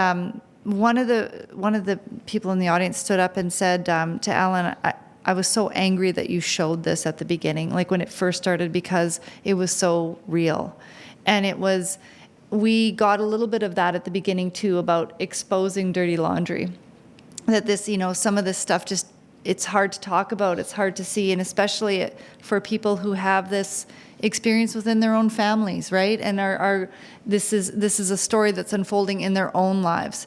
Speaker 2: one of the people in the audience stood up and said to Alan, I was so angry that you showed this at the beginning, like when it first started, because it was so real. And we got a little bit of that at the beginning too, about exposing dirty laundry. That this, some of this stuff it's hard to talk about, it's hard to see, and especially for people who have this experience within their own families, right? And this is a story that's unfolding in their own lives.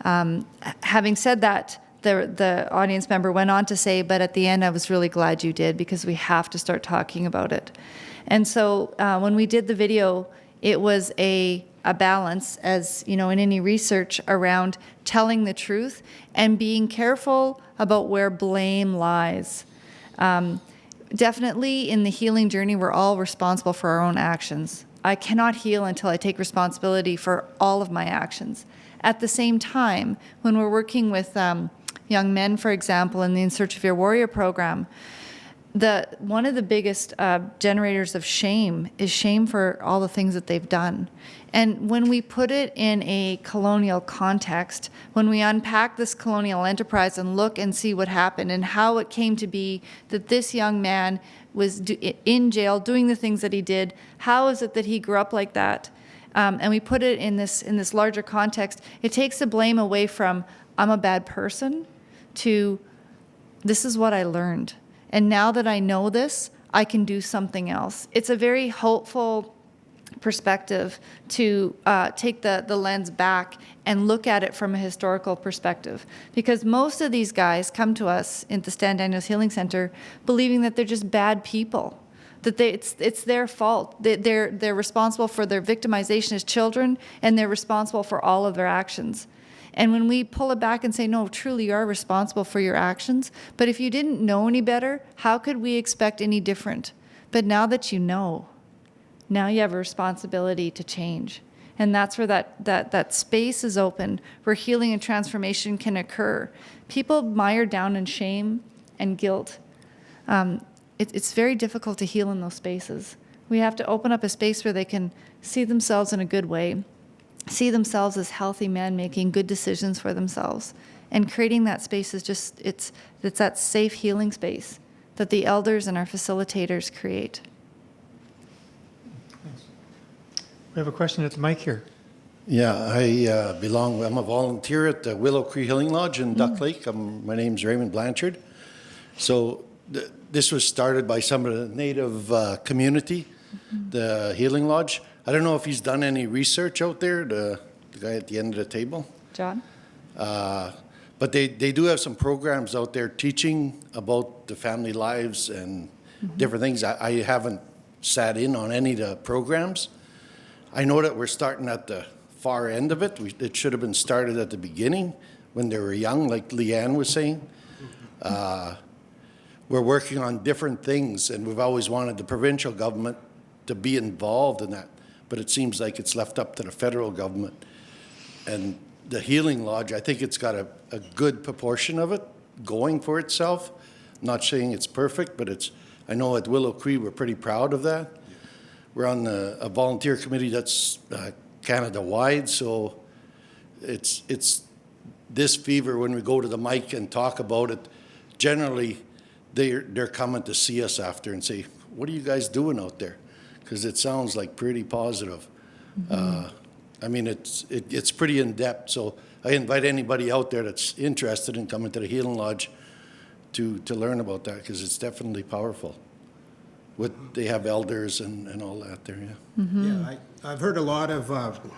Speaker 2: Having said that, the audience member went on to say, but at the end, I was really glad you did, because we have to start talking about it. And so when we did the video, it was a balance, as in any research, around telling the truth and being careful about where blame lies. Definitely in the healing journey, we're all responsible for our own actions. I cannot heal until I take responsibility for all of my actions. At the same time, when we're working with young men, for example, in the In Search of Your Warrior program, one of the biggest generators of shame is shame for all the things that they've done. And when we put it in a colonial context, when we unpack this colonial enterprise and look and see what happened and how it came to be that this young man was in jail doing the things that he did, how is it that he grew up like that? and we put it in this larger context, it takes the blame away from I'm a bad person to this is what I learned. And now that I know this, I can do something else. It's a very hopeful perspective to take the lens back and look at it from a historical perspective. Because most of these guys come to us in the Stan Daniels Healing Center believing that they're just bad people, that it's their fault. They're responsible for their victimization as children, and they're responsible for all of their actions. And when we pull it back and say, no, truly you are responsible for your actions, but if you didn't know any better, how could we expect any different? But now that you know, now you have a responsibility to change. And that's where that space is open, where healing and transformation can occur. People mired down in shame and guilt. It's very difficult to heal in those spaces. We have to open up a space where they can see themselves in a good way, see themselves as healthy men making good decisions for themselves. And creating that space is just, it's that safe healing space that the elders and our facilitators create.
Speaker 1: We have a question at the mic here.
Speaker 15: Yeah, I'm a volunteer at the Willow Cree Healing Lodge in Duck Lake. My name's Raymond Blanchard. So this was started by some of the native community, the Healing Lodge. I don't know if he's done any research out there, the guy at the end of the table.
Speaker 2: John?
Speaker 15: But they do have some programs out there teaching about the family lives and different things. I haven't sat in on any of the programs. I know that we're starting at the far end of it. It should have been started at the beginning when they were young, like Leanne was saying. We're working on different things, and we've always wanted the provincial government to be involved in that. But it seems like it's left up to the federal government. And the Healing Lodge, I think it's got a good proportion of it going for itself. I'm not saying it's perfect, but I know at Willow Cree we're pretty proud of that. We're on a volunteer committee that's Canada-wide, so it's this fever when we go to the mic and talk about it. Generally, they're coming to see us after and say, "What are you guys doing out there?" Because it sounds like pretty positive. I mean, it's pretty in depth. So I invite anybody out there that's interested in coming to the Healing Lodge to learn about that, because it's definitely powerful. They have elders and all that there, yeah.
Speaker 14: Yeah, I've heard a lot of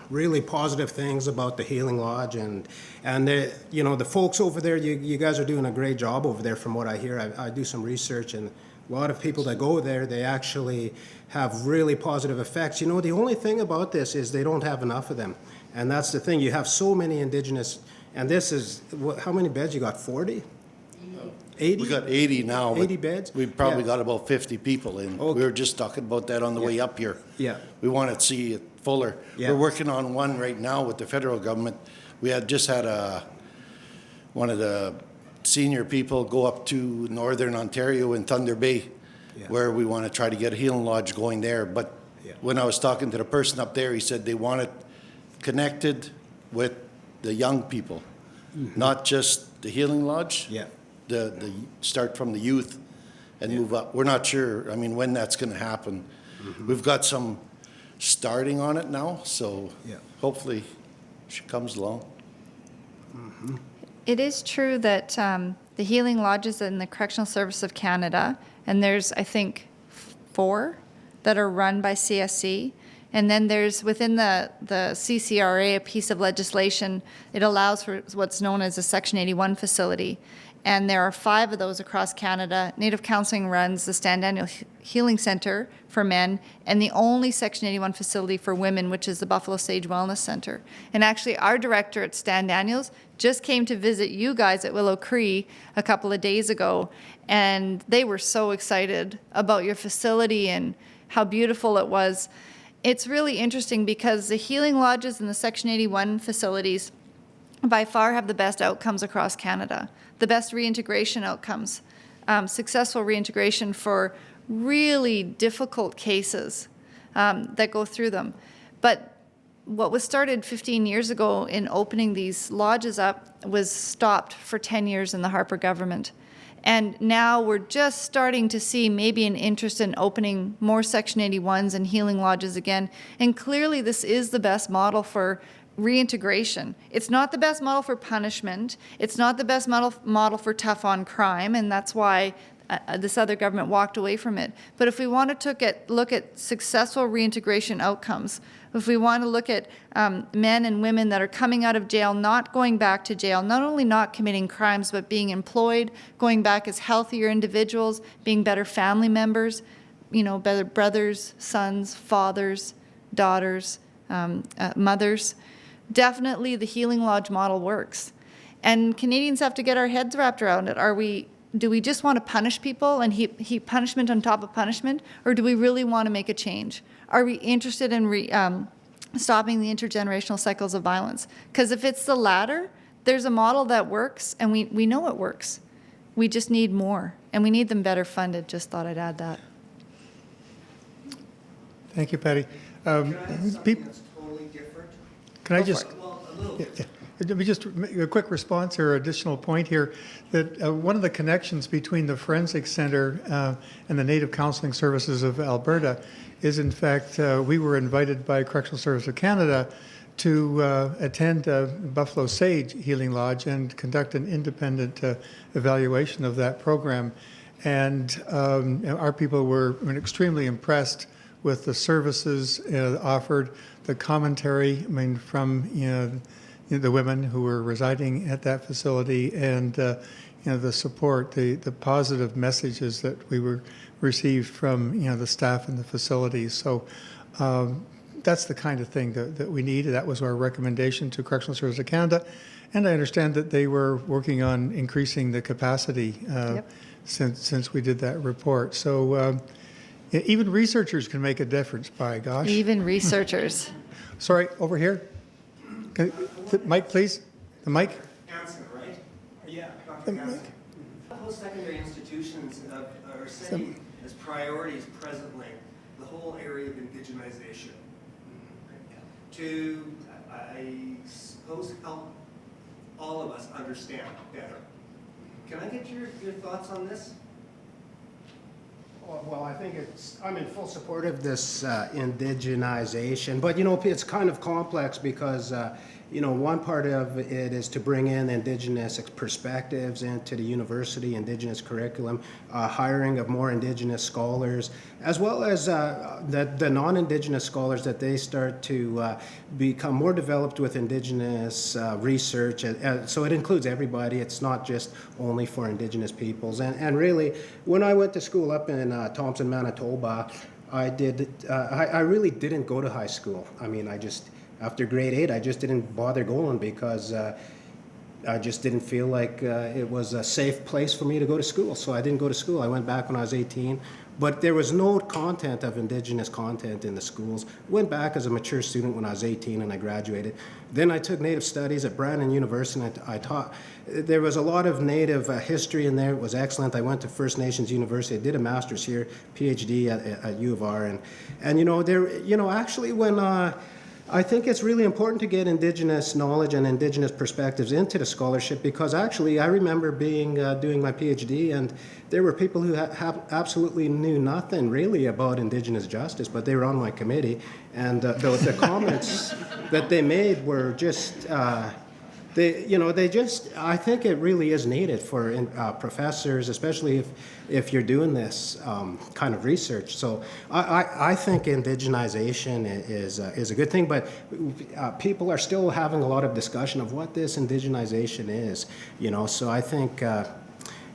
Speaker 14: really positive things about the Healing Lodge, and the folks over there, you guys are doing a great job over there from what I hear. I do some research, and a lot of people that go there, they actually have really positive effects. The only thing about this is they don't have enough of them. And that's the thing. You have so many Indigenous, and this is, how many beds you got, 40? 80?
Speaker 15: We got 80 now.
Speaker 14: 80 beds?
Speaker 15: We've probably got about 50 people in. Okay. We were just talking about that on the way up here.
Speaker 14: Yeah.
Speaker 15: We want to see it fuller.
Speaker 14: Yeah.
Speaker 15: We're working on one right now with the federal government. We had just had one of the senior people go up to Northern Ontario in Thunder Bay, where we want to try to get a Healing Lodge going there. But when I was talking to the person up there, he said they want it connected with the young people, not just the Healing Lodge.
Speaker 14: Yeah.
Speaker 15: The start from the youth and move up. We're not sure, when that's going to happen. We've got some starting on it now, so hopefully she comes along.
Speaker 2: It is true that the Healing Lodges in the Correctional Service of Canada, and there's, I think, 4 that are run by CSC. And then there's, within the CCRA, a piece of legislation, it allows for what's known as a Section 81 facility. And there are 5 of those across Canada. Native Counseling runs the Stan Daniels Healing Center for men, and the only Section 81 facility for women, which is the Buffalo Sage Wellness Center. And actually, our director at Stan Daniels just came to visit you guys at Willow Cree a couple of days ago, and they were so excited about your facility and how beautiful it was. It's really interesting because the Healing Lodges and the Section 81 facilities by far have the best outcomes across Canada, the best reintegration outcomes, successful reintegration for really difficult cases that go through them. But what was started 15 years ago in opening these lodges up was stopped for 10 years in the Harper government. And now we're just starting to see maybe an interest in opening more Section 81s and healing lodges again. And clearly this is the best model for reintegration. It's not the best model for punishment. It's not the best model for tough on crime, and that's why this other government walked away from it. But if we want to look at successful reintegration outcomes, if we want to look at men and women that are coming out of jail, not going back to jail, not only not committing crimes, but being employed, going back as healthier individuals, being better family members, better brothers, sons, fathers, daughters, mothers, definitely the Healing Lodge model works. And Canadians have to get our heads wrapped around it. Do we just want to punish people and heap punishment on top of punishment, or do we really want to make a change? Are we interested in stopping the intergenerational cycles of violence? Because if it's the latter, there's a model that works, and we know it works. We just need more, and we need them better funded. Just thought I'd add that.
Speaker 1: Thank you, Patty.
Speaker 13: Can I add something that's totally different?
Speaker 1: Can I just...
Speaker 13: Well, a little bit.
Speaker 1: Let me just make a quick response or additional point here, that one of the connections between the Forensic Center and the Native Counseling Services of Alberta is, in fact, we were invited by Correctional Service of Canada to attend Buffalo Sage Healing Lodge and conduct an independent evaluation of that program. And our people were extremely impressed with the services offered, the commentary, from the women who were residing at that facility, and the support, the positive messages that we received from the staff in the facilities. So that's the kind of thing that we need. That was our recommendation to Correctional Service of Canada, and I understand that they were working on increasing the capacity since we did that report. So even researchers can make a difference, by gosh.
Speaker 2: Even researchers.
Speaker 1: Sorry, over here. Mike, please. The mic.
Speaker 13: Hanson, right? Yeah, Dr. Hanson. Post-secondary institutions are setting as priorities presently the whole area of indigenization to, I suppose, help all of us understand better. Can I get your thoughts on this?
Speaker 14: Well, I think I'm in full support of this indigenization, but it's kind of complex because one part of it is to bring in Indigenous perspectives into the university, Indigenous curriculum, hiring of more Indigenous scholars, as well as the non-Indigenous scholars, that they start to become more developed with Indigenous research. So it includes everybody. It's not just only for Indigenous peoples. And really, when I went to school up in Thompson, Manitoba, I really didn't go to high school. After grade 8, I just didn't bother going because I just didn't feel like it was a safe place for me to go to school. So I didn't go to school. I went back when I was 18. But there was no content of Indigenous content in the schools. Went back as a mature student when I was 18 and I graduated. Then I took Native Studies at Brandon University, and I taught. There was a lot of Native history in there. It was excellent. I went to First Nations University. I did a master's here, PhD at U of R. Actually when... I think it's really important to get Indigenous knowledge and Indigenous perspectives into the scholarship, because actually I remember doing my PhD, and there were people who absolutely knew nothing really about Indigenous justice, but they were on my committee, and the comments that they made were just I think it really is needed for professors, especially if you're doing this kind of research. So I think indigenization is a good thing, but people are still having a lot of discussion of what this indigenization is. So I think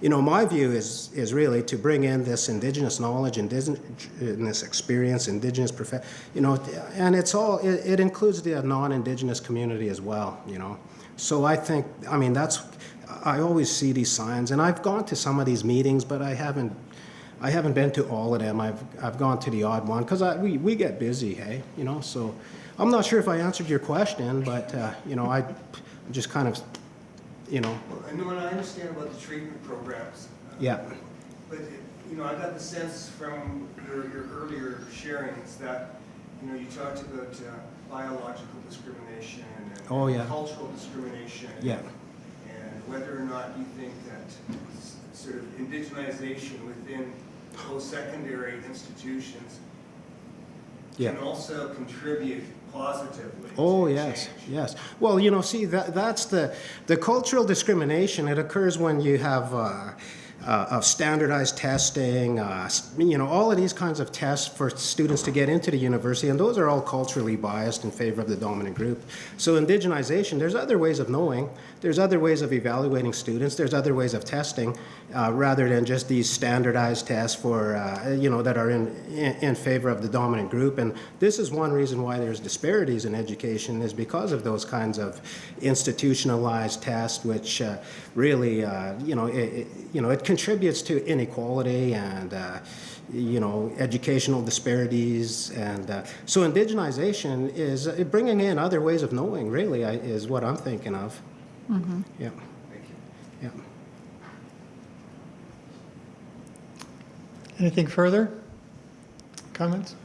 Speaker 14: my view is really to bring in this Indigenous knowledge, Indigenous experience, Indigenous and it includes the non-Indigenous community as well. So I think, I always see these signs, and I've gone to some of these meetings, but I haven't been to all of them. I've gone to the odd one, because we get busy, hey? So I'm not sure if I answered your question, but, I just kind of,
Speaker 13: And I understand about the treatment programs.
Speaker 14: Yeah.
Speaker 13: But, I got the sense from your earlier sharings that, you talked about biological discrimination and cultural discrimination and whether or not you think that sort of indigenization within post-secondary institutions can also contribute positively.
Speaker 14: Oh,
Speaker 13: to
Speaker 14: yes,
Speaker 13: change.
Speaker 14: yes. Well, see, that's the cultural discrimination. It occurs when you have standardized testing, all of these kinds of tests for students to get into the university, and those are all culturally biased in favor of the dominant group. So indigenization, there's other ways of knowing, there's other ways of evaluating students, there's other ways of testing, rather than just these standardized tests for, that are in favor of the dominant group. And this is one reason why there's disparities in education, is because of those kinds of institutionalized tests, which really, it contributes to inequality and, educational disparities. And so indigenization is bringing in other ways of knowing, really, is what I'm thinking of.
Speaker 2: Mm-hmm.
Speaker 14: Yeah.
Speaker 13: Thank you.
Speaker 14: Yeah.
Speaker 1: Anything further? Comments?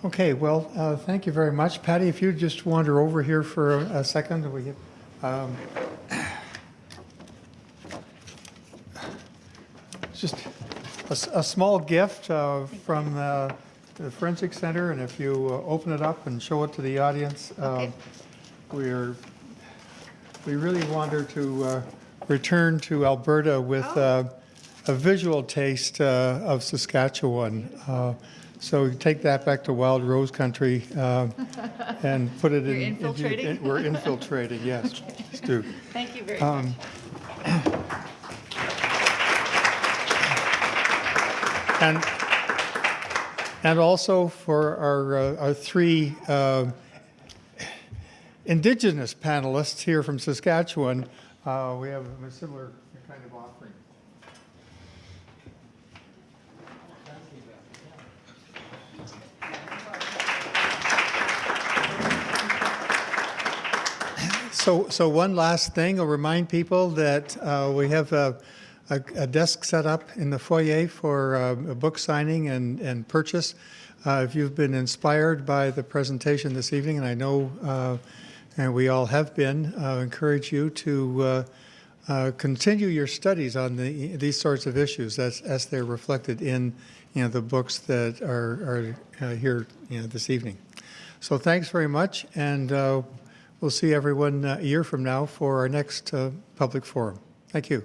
Speaker 1: Okay, well, thank you very much. Patty, if you'd just wander over here for a second. We get, just a small gift from the Forensic Center, and if you open it up and show it to the audience, we really want her to return to Alberta with a visual taste of Saskatchewan. So you take that back to Wild Rose Country and put it
Speaker 2: You're
Speaker 1: in.
Speaker 2: infiltrating?
Speaker 1: We're infiltrating, yes.
Speaker 2: Okay.
Speaker 1: Let's do.
Speaker 2: Thank you very much.
Speaker 1: And also for our three Indigenous panelists here from Saskatchewan, we have a similar kind of offering. So one last thing, I'll remind people that we have a desk set up in the foyer for a book signing and purchase. If you've been inspired by the presentation this evening, and I know and we all have been, encourage you to continue your studies on these sorts of issues as they're reflected in the books that are here this evening. So thanks very much, and we'll see everyone a year from now for our next public forum. Thank you.